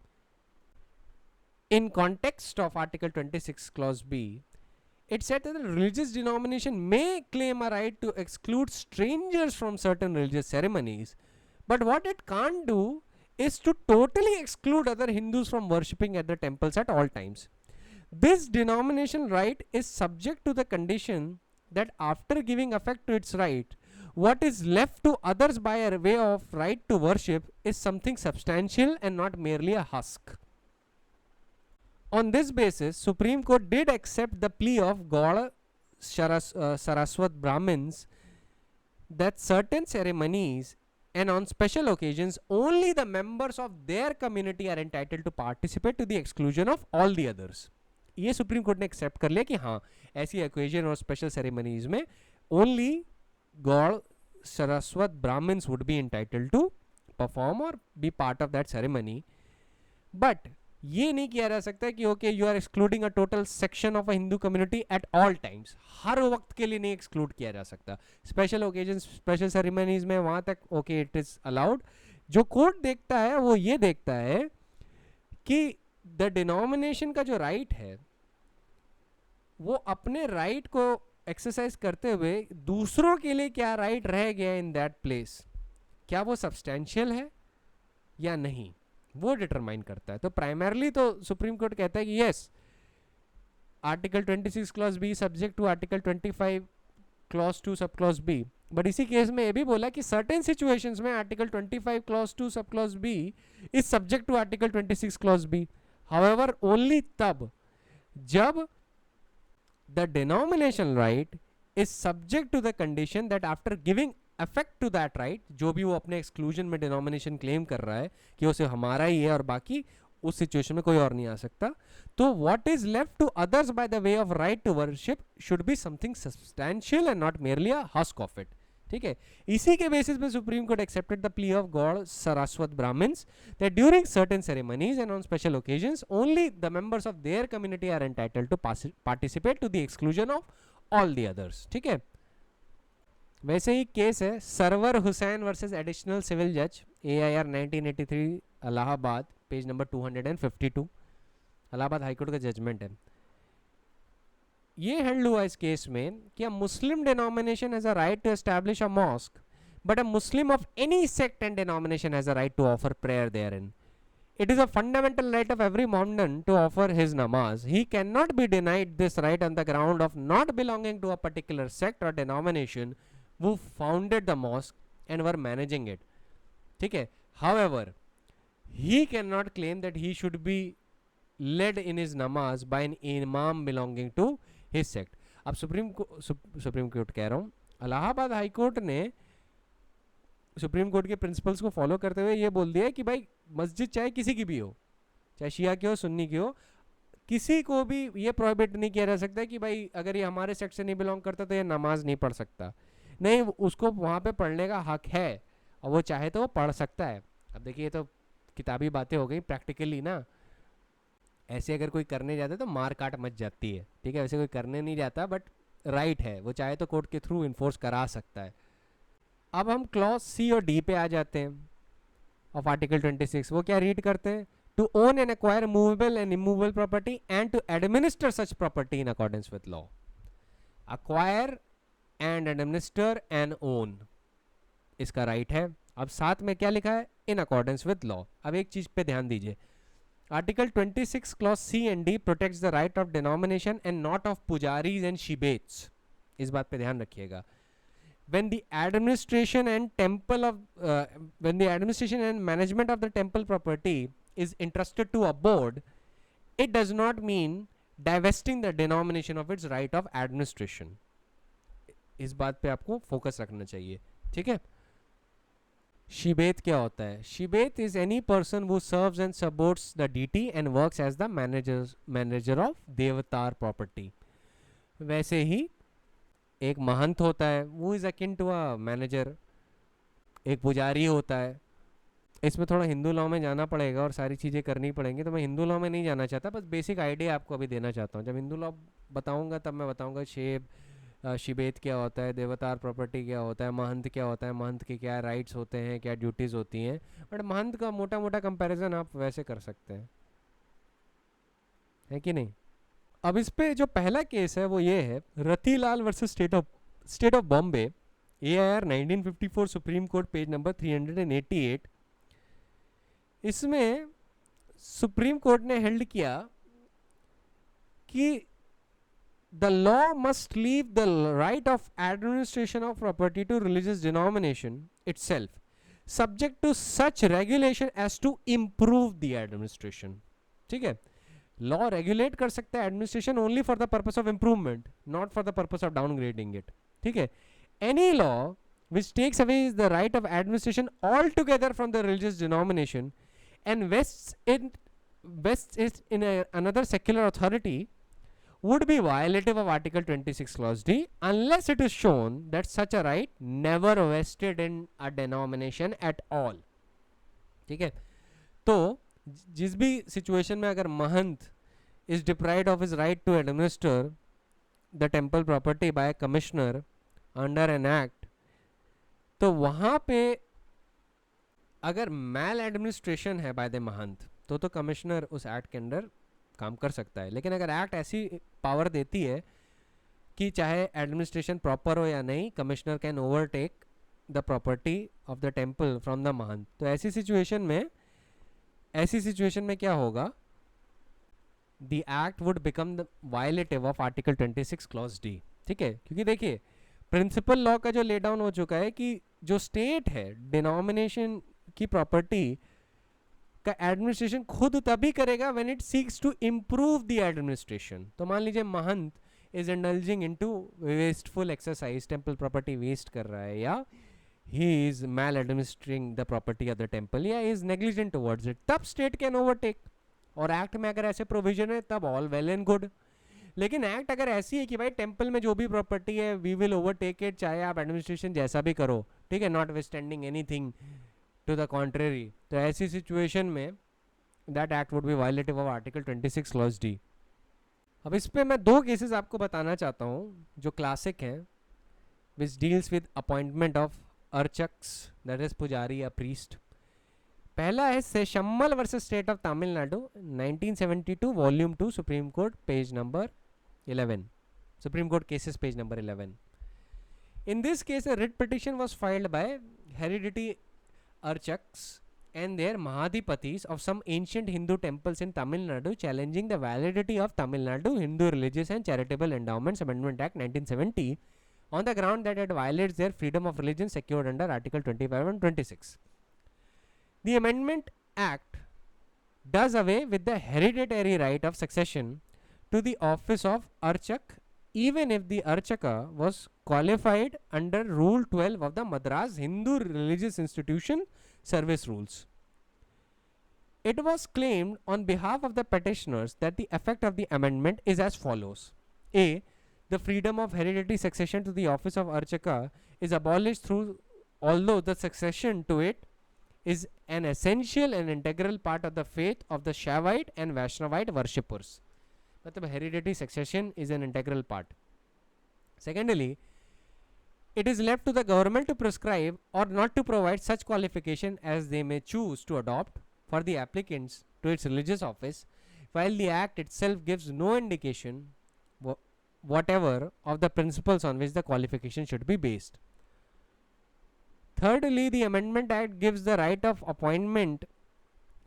in context of Article 26 Clause B, it said that the religious denomination may claim a right to exclude strangers from certain religious ceremonies, but what it can't do is to totally exclude other Hindus from worshipping at the temples at all times. This denomination right is subject to the condition that after giving effect to its right, what is left to others by a way of right to worship is something substantial and not merely a husk. On this basis, Supreme Court did accept the plea of Gaud Saraswat Brahmins that certain ceremonies and on special occasions only the members of their community are entitled to participate to the exclusion of all the others. ये supreme court ने accept कर लिया कि हाँ ऐसी occasion और special ceremonies में only Gaud Saraswat Brahmins would be entitled to perform or be part of that ceremony. But ये नहीं किया जा सकता कि okay you are excluding a total section of a Hindu community at all times. हर वक्त के लिए नहीं एक्सक्लूड किया जा सकता. स्पेशल ओकेजन स्पेशल सेरेमनीज में वहाँ तक ओके इट इज अलाउड. जो कोर्ट देखता है वो ये देखता है कि द डिनोमिनेशन का जो राइट है वो अपने राइट को एक्सरसाइज करते हुए दूसरों के लिए क्या राइट रह गया इन दैट प्लेस, क्या वो सब्सटेंशियल है या नहीं, वो डिटरमाइन करता है. तो प्राइमरली तो सुप्रीम कोर्ट कहता है कि yes article 26 clause B subject to article 25 clause 2 sub clause B. But इसी केस में ये भी बोला कि सर्टेन सिचुएशंस में article 25 clause 2 sub clause B is subject to article 26 clause B. However only तब जब the denomination right is subject to the condition that after giving effect to that right, जो भी वो अपने exclusion में denomination claim कर रहा है कि उसे हमारा ही है और बाकी उस situation में कोई और नहीं आ सकता, तो what is left to others by the way of right to worship should be something substantial and not merely a husk of it. ठीक है. इसी के बेसिस पे supreme court accepted the plea of Gaud Saraswat Brahmins that during certain ceremonies and on special occasions only the members of their community are entitled to participate to the exclusion of all the others. ठीक है. वैसे ही case है Sarwar Hussain versus additional civil जज AIR 1983 Allahabad, page number 252. Allahabad high court का judgment है. ये handle हुआ इस केस में कि a Muslim denomination has a right to establish a mosque, but a Muslim of any sect and denomination has a right to offer prayer therein. It is a fundamental right of every Mohammedan to offer his namaz. He cannot be denied this right on the ground of not belonging to a particular sect or denomination who founded the mosque and were managing it. ठीक है. However, he cannot claim that he should be led in his namaz by an imam belonging to his sect. अब supreme court कह रहा हूँ, Allahabad high court ने supreme court के principles को follow करते हुए ये बोल दिया है कि भाई मस्जिद चाहे किसी की भी हो, चाहे शिया की हो सुन्नी की हो, किसी को भी ये प्रोहिबिट नहीं किया जा सकता कि भाई अगर ये हमारे सेक्ट से नहीं बिलोंग करता तो ये नमाज नहीं पढ़ सकता। नहीं, उसको वहाँ पे पढ़ने का हक है और वो चाहे तो वो पढ़ सकता है। अब देखिए, ये तो किताबी बातें हो गई, प्रैक्टिकली ना ऐसे अगर कोई करने जाता है तो मार काट मच जाती है, ठीक है। वैसे कोई करने नहीं जाता, बट राइट है, वो चाहे तो कोर्ट के थ्रू इन्फोर्स करा सकता है। अब हम क्लॉज सी और डी पे आ जाते हैं ऑफ आर्टिकल 26। वो क्या रीड करते हैं? To own and acquire movable and immovable property and to administer such property in accordance with law. Acquire and administer and own, इसका राइट है। अब साथ में क्या लिखा है? In accordance with law. अब एक चीज पे ध्यान दीजिए, article 26 clause C and D protects the right of denomination and not of pujaris and shebaits. इस बात पे ध्यान रखिएगा। when the administration and management of the temple property is entrusted to a board, it does not mean divesting the denomination of its right of administration. इस बात पे आपको focus रखना चाहिए, ठीक है। शिबेत क्या होता है? शिबेत is any person who serves and supports the deity and works as the manager of देवतार property। वैसे ही एक महंत होता है, वो is akin to a manager. एक पुजारी होता है। इसमें थोड़ा हिंदू लॉ में जाना पड़ेगा और सारी चीज़ें करनी पड़ेंगी, तो मैं हिंदू लॉ में नहीं जाना चाहता, बस बेसिक आइडिया आपको अभी देना चाहता हूँ। जब हिंदू लॉ बताऊँगा तब मैं बताऊँगा शिबेत क्या होता है, देवतार प्रॉपर्टी क्या होता है, महंत क्या होता है, महंत के क्या राइट्स होते हैं, क्या ड्यूटीज़ होती हैं। बट महंत का मोटा मोटा कंपेरिजन आप वैसे कर सकते हैं, है कि नहीं। अब इस पे जो पहला केस है वो ये है, Ratilal versus state of Bombay, AIR 1954, supreme court, page number 388। इसमें सुप्रीम कोर्ट ने हेल्ड किया कि the law must leave the right of administration of property to religious denomination itself, subject to such regulation as to improve the administration. ठीक है, law regulate कर सकता है administration only for the purpose of improvement, not for the purpose of downgrading it. ठीक है, any law which takes away the right of administration altogether from the religious denomination and vests it in another secular authority would be violative of Article 26 Clause D unless it is shown that such a right never vested in a denomination at all। ठीक है, तो जिस भी situation में अगर महंत is deprived of his right to administer the temple property by a commissioner under an act, तो वहाँ पे अगर मैल एडमिनिस्ट्रेशन है बाय द महंत तो कमिश्नर उस एक्ट के अंदर काम कर सकता है। लेकिन अगर एक्ट ऐसी पावर देती है कि चाहे एडमिनिस्ट्रेशन प्रॉपर हो या नहीं, commissioner can overtake the property of the temple from the mahant, तो ऐसी सिचुएशन में क्या होगा? The act would become the violative of article 26 clause D. ठीक है, क्योंकि देखिए प्रिंसिपल लॉ का जो ले डाउन हो चुका है कि जो स्टेट है डिनोमिनेशन की प्रॉपर्टी का एडमिनिस्ट्रेशन खुद तभी करेगा when it seeks to improve the administration. तो मान लीजिए mahant is indulging into wasteful exercise, temple property waste कर रहा है, या he is maladministering the property of the temple, या इज नेग्लिजेंट टुवर्ड्स इट, तब स्टेट कैन ओवरटेक। और एक्ट में अगर ऐसे प्रोविजन है तब ऑल वेल एंड गुड। लेकिन एक्ट अगर ऐसी है कि भाई टेम्पल में जो भी प्रॉपर्टी है वी विल ओवरटेक इट, चाहे आप एडमिनिस्ट्रेशन जैसा भी करो, ठीक है, notwithstanding anything to the contrary, तो ऐसी सिचुएशन में that act would be violative of article 26 clause D. अब इस पे मैं दो केसेस आपको बताना चाहता हूँ जो क्लासिक हैं, which deals with appointment of archakas, that is pujari या प्रीस्ट। पहला है Seshammal versus state of Tamil Nadu, 1972, volume 2, supreme court, page number 11, supreme court cases, page number 11। In this case, a writ petition was filed by hereditary archaks and their mahadhipatis of some ancient Hindu temples in Tamil Nadu, challenging the validity of Tamil Nadu Hindu Religious and Charitable Endowments Amendment Act 1970 on the ground that it violates their freedom of religion secured under Article 25 and 26. The Amendment Act does away with the hereditary right of succession to the office of archak even if the Archaka was qualified under Rule 12 of the Madras Hindu Religious Institution Service Rules. It was claimed on behalf of the petitioners that the effect of the amendment is as follows. A. The freedom of hereditary succession to the office of Archaka is abolished through, although the succession to it is an essential and integral part of the faith of the Shaivite and Vaishnavite worshippers. मतलब hereditary succession is an integral part. Secondly, it is left to the government to prescribe or not to provide such qualification as they may choose to adopt for the applicants to its religious office, while the Act itself gives no indication whatever of the principles on which the qualification should be based. Thirdly, the Amendment Act gives the right of appointment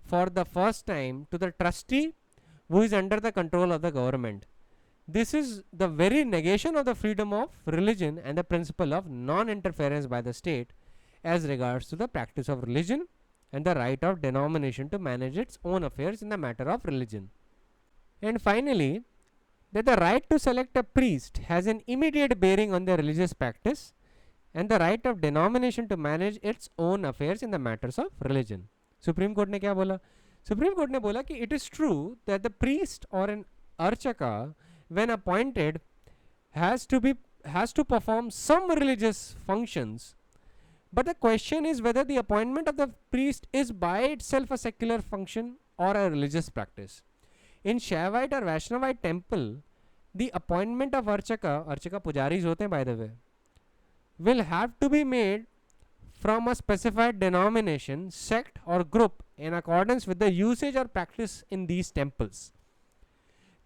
for the first time to the trustee who is under the control of the government. This is the very negation of the freedom of religion and the principle of non-interference by the state as regards to the practice of religion and the right of denomination to manage its own affairs in the matter of religion. And finally, that the right to select a priest has an immediate bearing on the religious practice and the right of denomination to manage its own affairs in the matters of religion. Supreme Court ने क्या बोला? Supreme Court ने बोला कि it is true that the priest or an archaka when appointed has to perform some religious functions, but the question is whether the appointment of the priest is by itself a secular function or a religious practice. In Shaivite or Vaishnavite temple, the appointment of archaka pujaris होते हैं by the way, will have to be made from a specified denomination, sect or group in accordance with the usage or practice in these temples.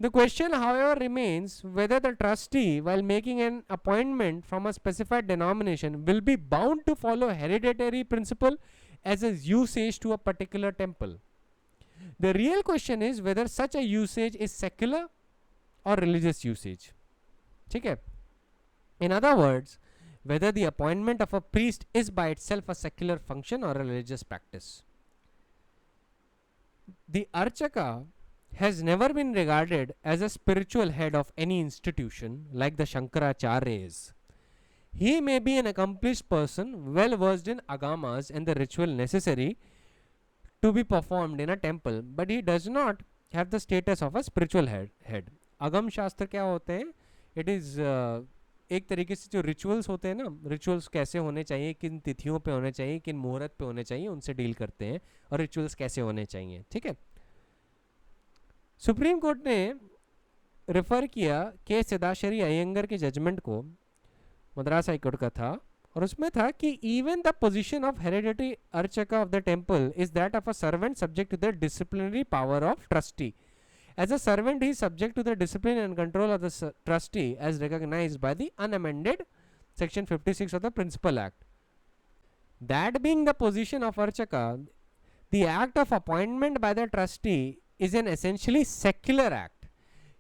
The question, however, remains whether the trustee, while making an appointment from a specified denomination, will be bound to follow hereditary principle as a usage to a particular temple. The real question is whether such a usage is secular or religious usage. ठीक है? In other words, whether the appointment of a priest is by itself a secular function or a religious practice. The archaka has never been regarded as a spiritual head of any institution like the Shankaracharya. He may be an accomplished person well versed in agamas and the ritual necessary to be performed in a temple, but he does not have the status of a spiritual head. Agam Shastra क्या होते हैं? It is एक तरीके से जो rituals होते हैं ना, रिचुअल्स कैसे होने चाहिए, किन तिथियों पे होने चाहिए, किन मुहूर्त पे होने चाहिए, उनसे डील करते हैं और रिचुअल्स कैसे होने चाहिए. ठीक है. सुप्रीम कोर्ट ने रेफर किया के सदाशिरी अयंगर के जजमेंट को, मद्रास हाई कोर्ट का था, और उसमें था कि even the position of hereditary archaka of the temple is that of a servant subject to the disciplinary power of trustee. As a servant, he is subject to the discipline and control of the trustee as recognized by the unamended section 56 of the Principal Act. That being the position of archaka, the act of appointment by the trustee is an essentially secular act.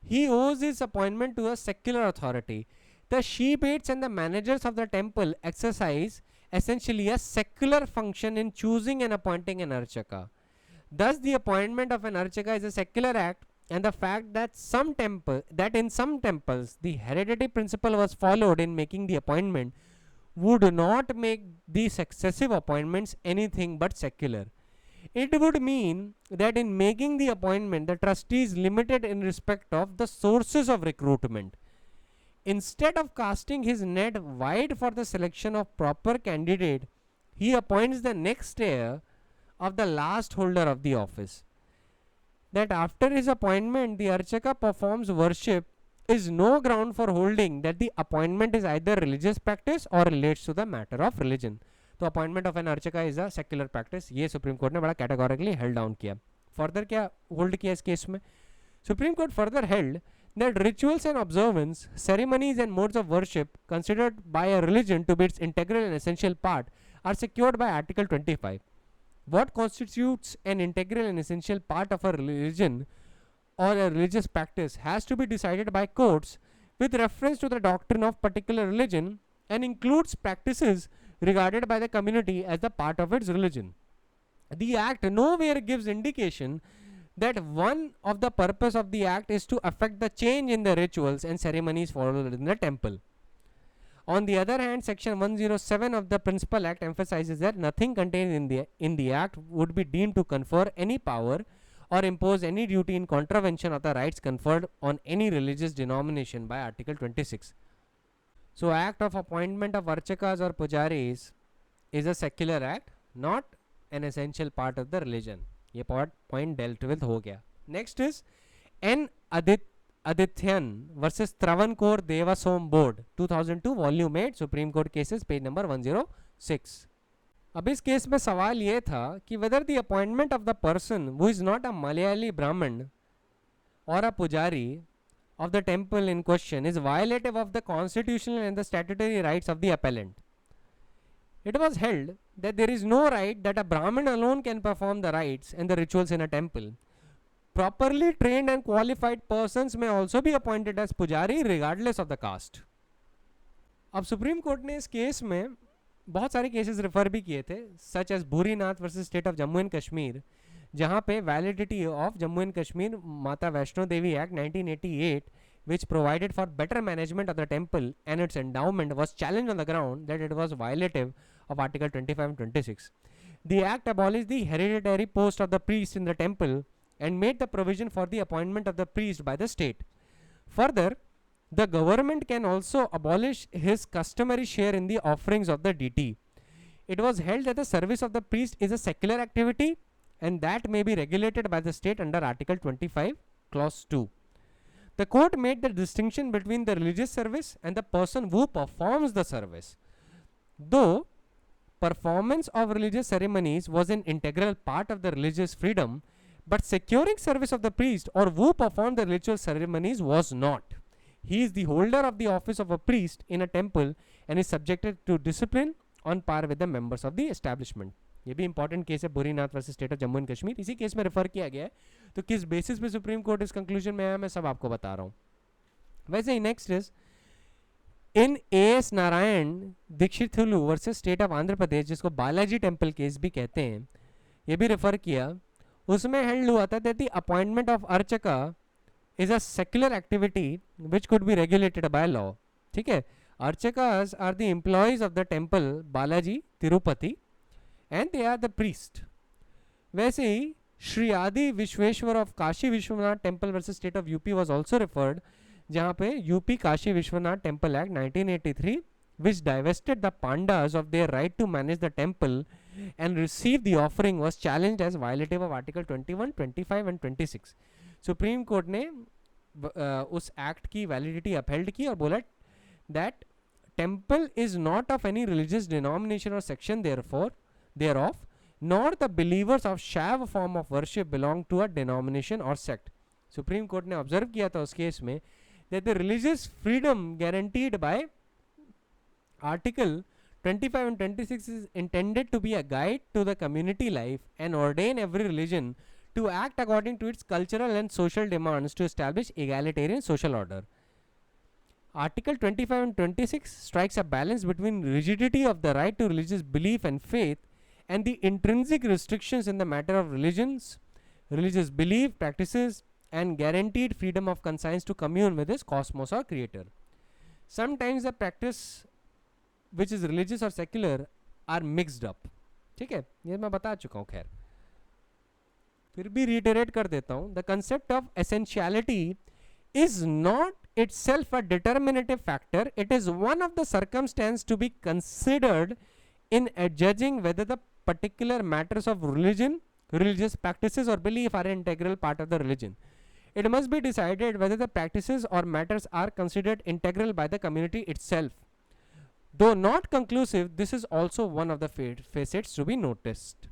He owes his appointment to a secular authority. The sheepherds and the managers of the temple exercise essentially a secular function in choosing and appointing an archaka. Thus, the appointment of an archaka is a secular act, and the fact that in some temples the hereditary principle was followed in making the appointment would not make the successive appointments anything but secular. It would mean that in making the appointment, the trustee is limited in respect of the sources of recruitment. Instead of casting his net wide for the selection of proper candidate, he appoints the next heir of the last holder of the office. That after his appointment the archaka performs worship is no ground for holding that the appointment is either religious practice or relates to the matter of religion. तो appointment of an archaka is a secular practice. ये supreme court ने बड़ा categorically held down किया. Further क्या hold किया इस case में? Supreme Court further held that rituals and observance, ceremonies and modes of worship considered by a religion to be its integral and essential part are secured by Article 25. What constitutes an integral and essential part of a religion or a religious practice has to be decided by courts with reference to the doctrine of particular religion and includes practices regarded by the community as the part of its religion. The Act nowhere gives indication that one of the purpose of the act is to affect the change in the rituals and ceremonies followed in the temple. On the other hand, section 107 of the Principal Act emphasizes that nothing contained in the act would be deemed to confer any power or impose any duty in contravention of the rights conferred on any religious denomination by Article 26. So, act of appointment of archakas or pujaris is a secular act, not an essential part of the religion. ये point dealt with हो गया. Next is N. Adityan versus Travancore Devasom Board 2002 volume 8 Supreme Court cases page number 106. अब इस case में सवाल ये था कि whether the appointment of the person who is not a Malayali Brahmin or a pujari of the temple in question is violative of the constitutional and the statutory rights of the appellant. It was held that there is no right that a Brahmin alone can perform the rites and the rituals in a temple. Properly trained and qualified persons may also be appointed as pujari regardless of the caste. अब supreme court ने इस case में बहुत सारे cases refer भी किए थे, such as Bhurinath versus state of Jammu and Kashmir, जहां पे validity of Jammu and Kashmir Mata Vaishno Devi act 1988 which provided for better management of the temple and its endowment was challenged on the ground that it was violative of Article 25 and 26. The act abolished the hereditary post of the priest in the temple and made the provision for the appointment of the priest by the state. Further, the government can also abolish his customary share in the offerings of the deity. It was held that the service of the priest is a secular activity and that may be regulated by the state under Article 25, Clause 2. The court made the distinction between the religious service and the person who performs the service. Though performance of religious ceremonies was an integral part of the religious freedom, but securing service of the priest or who performed the ritual ceremonies was not. He is the holder of the office of a priest in a temple and is subjected to discipline on par with the members of the establishment. ये भी important case है Bhurinath versus state of Jammu and Kashmir, इसी case में refer किया गया है. तो किस बेसिस पे सुप्रीम कोर्ट इस कंक्लूजन में आया मैं सब आपको बता रहा हूँ. वैसे ही next is in A S Narayana Deekshitulu versus state of Andhra Pradesh, जिसको बालाजी टेम्पल केस भी कहते हैं, ये भी रेफर किया. उसमें हेल्ड हुआ था that the appointment of archaka is a secular activity which could be regulated by law. ठीक है, archakas are the employees of the temple Balaji Tirupati and they are the priest. वैसे ही Shri Adi Vishweshwar of Kashi Vishwanath temple versus state of UP was also referred, जहाँ पे UP Kashi Vishwanath temple act 1983 which divested the pandas of their right to manage the temple and receive the offering was challenged as violative of Article 21, 25 and 26. Supreme court ने उस act की validity upheld की और बोला that temple is not of any religious denomination or section thereof, nor the believers of Shaiva form of worship belong to a denomination or sect. Supreme court ने observe किया था उस case में that the religious freedom guaranteed by Article 25 and 26 is intended to be a guide to the community life and ordain every religion to act according to its cultural and social demands to establish egalitarian social order. Article 25 and 26 strikes a balance between rigidity of the right to religious belief and faith and the intrinsic restrictions in the matter of religions, religious belief, practices, and guaranteed freedom of conscience to commune with his cosmos or creator. Sometimes the practice which is religious or secular are mixed up. ठीक है, ये मैं बता चुका हूँ. खैर फिर भी reiterate कर देता हूँ. The concept of essentiality is not itself a determinative factor. It is one of the circumstances to be considered in judging whether the particular matters of religion, religious practices or belief are an integral part of the religion. It must be decided whether the practices or matters are considered integral by the community itself. Though not conclusive, this is also one of the facets to be noticed.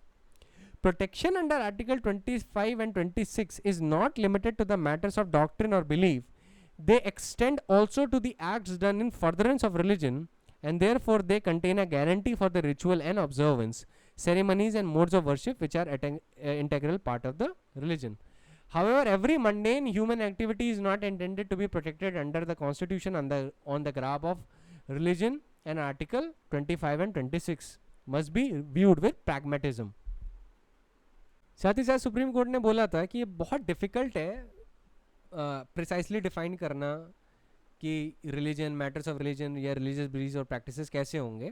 Protection under Article 25 and 26 is not limited to the matters of doctrine or belief. They extend also to the acts done in furtherance of religion, and therefore they contain a guarantee for the ritual and observance, ceremonies and modes of worship which are integral part of the religion. However, every mundane human activity is not intended to be protected under the Constitution on the grab of religion, and Article 25 and 26 must be viewed with pragmatism. साथ ही साथ supreme court ने बोला था कि ये बहुत difficult है precisely define करना कि रिलीजन, मैटर्स ऑफ रिलीजन या रिलीजियस बिलीव्स और प्रैक्टिसेस कैसे होंगे.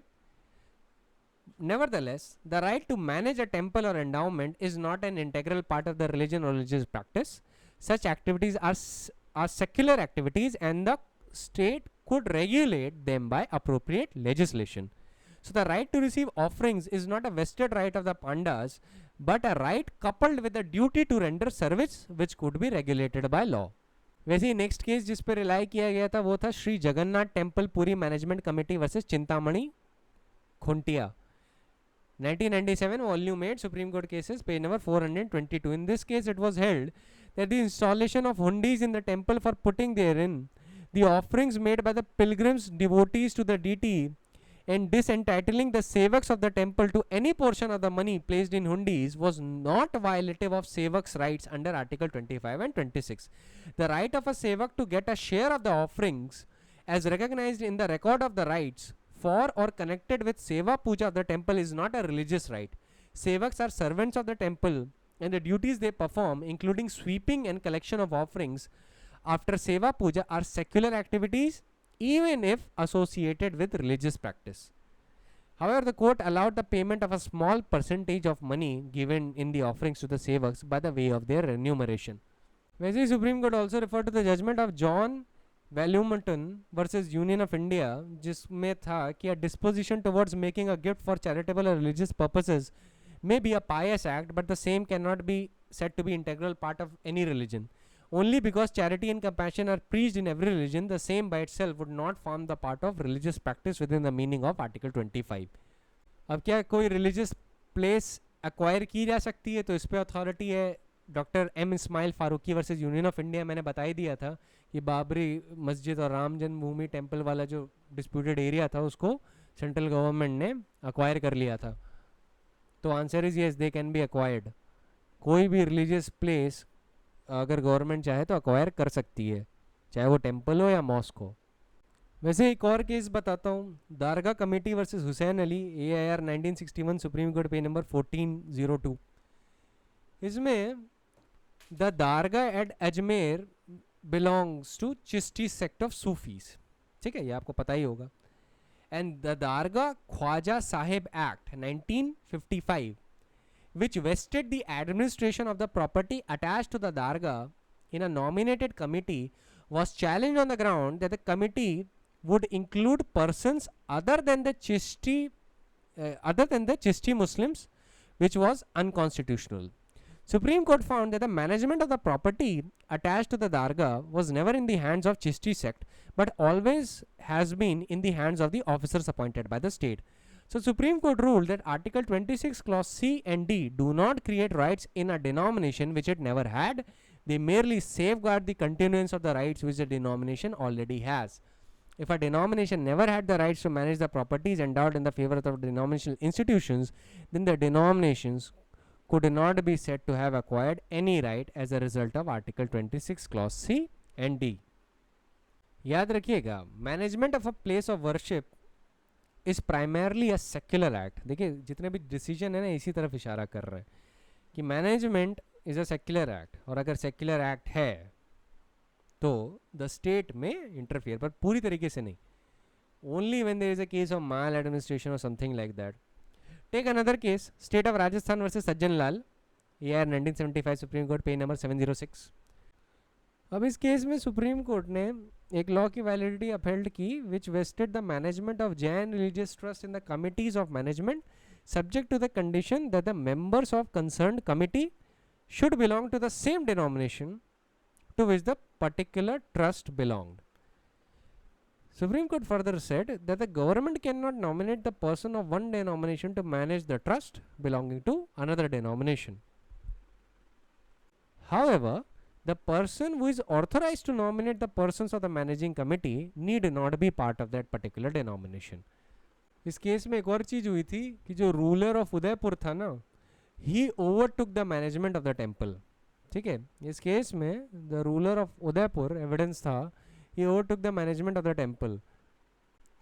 Nevertheless, the right to manage a temple or endowment is not an integral part of the religion or religious practice. Such activities are secular activities and the state could regulate them by appropriate legislation. So the right to receive offerings is not a vested right of the pandas, but a right coupled with a duty to render service which could be regulated by law. वैसे ही next case जिस पर rely किया गया था वो था Shri Jagannath temple पूरी management committee versus Chintamani Khuntia. 1997 volume 8 Supreme Court cases, page number 422. In this case, it was held that the installation of hundis in the temple for putting therein the offerings made by the pilgrims devotees to the deity and disentitling the sevaks of the temple to any portion of the money placed in hundis was not violative of sevaks rights under Article 25 and 26. The right of a sevak to get a share of the offerings as recognized in the record of the rights for or connected with seva puja of the temple is not a religious right. Sevaks are servants of the temple and the duties they perform, including sweeping and collection of offerings after seva puja, are secular activities even if associated with religious practice. However, the court allowed the payment of a small percentage of money given in the offerings to the sevaks by the way of their remuneration. वैसे ही Supreme Court also referred to the judgment of John Vallumaton versus Union of India, जिसमें था कि a disposition towards making a gift for charitable or religious purposes may be a pious act, but the same cannot be said to be integral part of any religion. Only because charity and compassion are preached in every religion, the same by itself would not form the part of religious practice within the meaning of Article 25. अब क्या कोई religious place acquire की जा सकती है तो इस पर अथॉरिटी है doctor M Ismail Faruqui versus union of India. मैंने बता ही दिया था कि बाबरी मस्जिद और राम जन्मभूमि टेम्पल वाला जो डिस्प्यूटेड एरिया था उसको सेंट्रल गवर्नमेंट ने अक्वायर कर लिया था. तो answer is yes, they can be acquired. कोई भी रिलीजियस प्लेस अगर गवर्नमेंट चाहे तो अक्वायर कर सकती है, चाहे वो टेम्पल हो या मॉस्क हो. वैसे एक और केस बताता हूँ, dargah committee versus Hussain Ali, AIR 1961, supreme court page number 1402. इसमें the dargah at Ajmer belongs to Chishti sect of Sufis. ठीक है, ये आपको पता ही होगा. And the dargah Khwaja Sahib act 1955 which vested the administration of the property attached to the dargah in a nominated committee was challenged on the ground that the committee would include persons other than the Chishti Muslims, which was unconstitutional. Supreme Court found that the management of the property attached to the dargah was never in the hands of Chishti sect, but always has been in the hands of the officers appointed by the state. So Supreme Court ruled that Article 26 clause C and D do not create rights in a denomination which it never had. They merely safeguard the continuance of the rights which the denomination already has. If a denomination never had the rights to manage the properties endowed in the favor of the denominational institutions, then the denominations could not be said to have acquired any right as a result of Article 26 clause C and D. याद रखिएगा, management of a place of worship is primarily a secular act. देखिए जितने भी decision है ना इसी तरफ इशारा कर रहे हैं कि management is a secular act, और अगर सेक्युलर एक्ट है तो द स्टेट में इंटरफियर, पर पूरी तरीके से नहीं. Only when there is a case of maladministration और something like that. Take another case, state of Rajasthan versus Sajjan Lal, AIR 1975, supreme court page number 706. अब इस केस में सुप्रीम कोर्ट ने एक लॉ की वैलिडिटी अपहेल्ड की which vested the management of Jain religious trust in the committees of management subject to the condition that the members of concerned committee should belong to the same denomination to which the particular trust belonged. Supreme Court further said that the government cannot nominate the person of one denomination to manage the trust belonging to another denomination. However, the person who is authorized to nominate the persons of the managing committee need not be part of that particular denomination. इस case में एक और चीज हुई थी कि जो ruler of Udaipur था ना, he overtook the management of the temple. ठीक है, इस केस में the ruler of Udaipur evidence था, he overtook the management of the temple.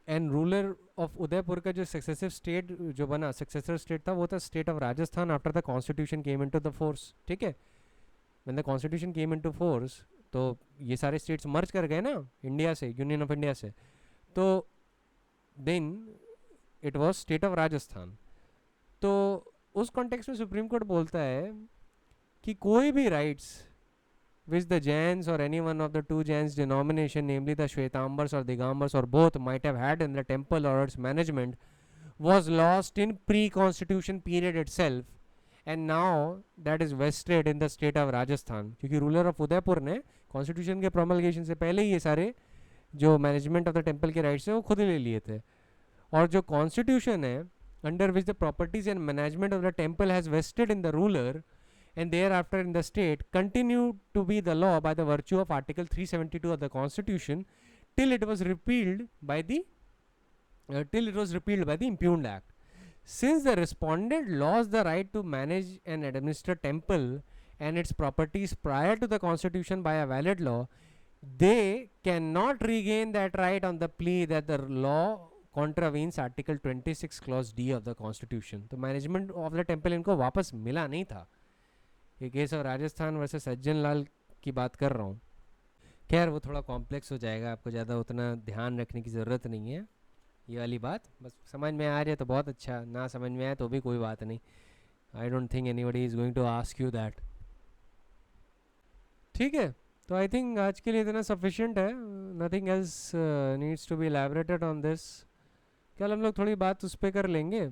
And ruler of Udaipur का जो सक्सेसिव स्टेट जो बना, सक्सेसर स्टेट था, वो था state of Rajasthan after the constitution came into the force, ठीक है। When the constitution came into force, तो ये सारे स्टेट्स मर्ज कर गए ना इंडिया से, यूनियन ऑफ इंडिया से, तो then it was state of Rajasthan. तो उस कॉन्टेक्स्ट में सुप्रीम कोर्ट बोलता है कि कोई भी rights which the Jains or any one of the two Jains denomination, namely the Shvetambars or Digambars or both, might have had in the temple or its management, was lost in pre-constitution period itself, and now that is vested in the state of Rajasthan, क्योंकि ruler of Udaipur ने constitution के प्रोमलगेशन से पहले ही ये सारे जो management of the temple के rights है वो खुद ले लिए थे। और जो कॉन्स्टिट्यूशन है under which the properties and management of the temple has vested in the ruler and thereafter in the state continued to be the law by the virtue of Article 372 of the Constitution till it was repealed by the Impugned Act. Since the respondent lost the right to manage and administer temple and its properties prior to the Constitution by a valid law, they cannot regain that right on the plea that the law contravenes Article 26 Clause D of the Constitution. तो management of the temple इनको वापस मिला नहीं था। ये case of Rajasthan versus Sajjan लाल की बात कर रहा हूँ। खैर वो थोड़ा कॉम्प्लेक्स हो जाएगा, आपको ज़्यादा उतना ध्यान रखने की ज़रूरत नहीं है, ये वाली बात बस समझ में आ जाए तो बहुत अच्छा, ना समझ में आए तो भी कोई बात नहीं। I don't think anybody is going to ask you that, ठीक है। तो आई थिंक आज के लिए इतना सफिशिएंट है, nothing else needs to be elaborated on this. कल हम लोग थोड़ी बात उस पर कर लेंगे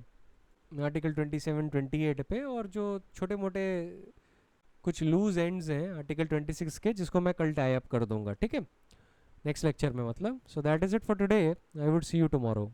आर्टिकल 27 28 पे, और जो छोटे मोटे कुछ लूज एंड्स हैं आर्टिकल 26 के, जिसको मैं कल टाई अप कर दूंगा, ठीक है, नेक्स्ट लेक्चर में मतलब। So that is it for today, I would see you tomorrow.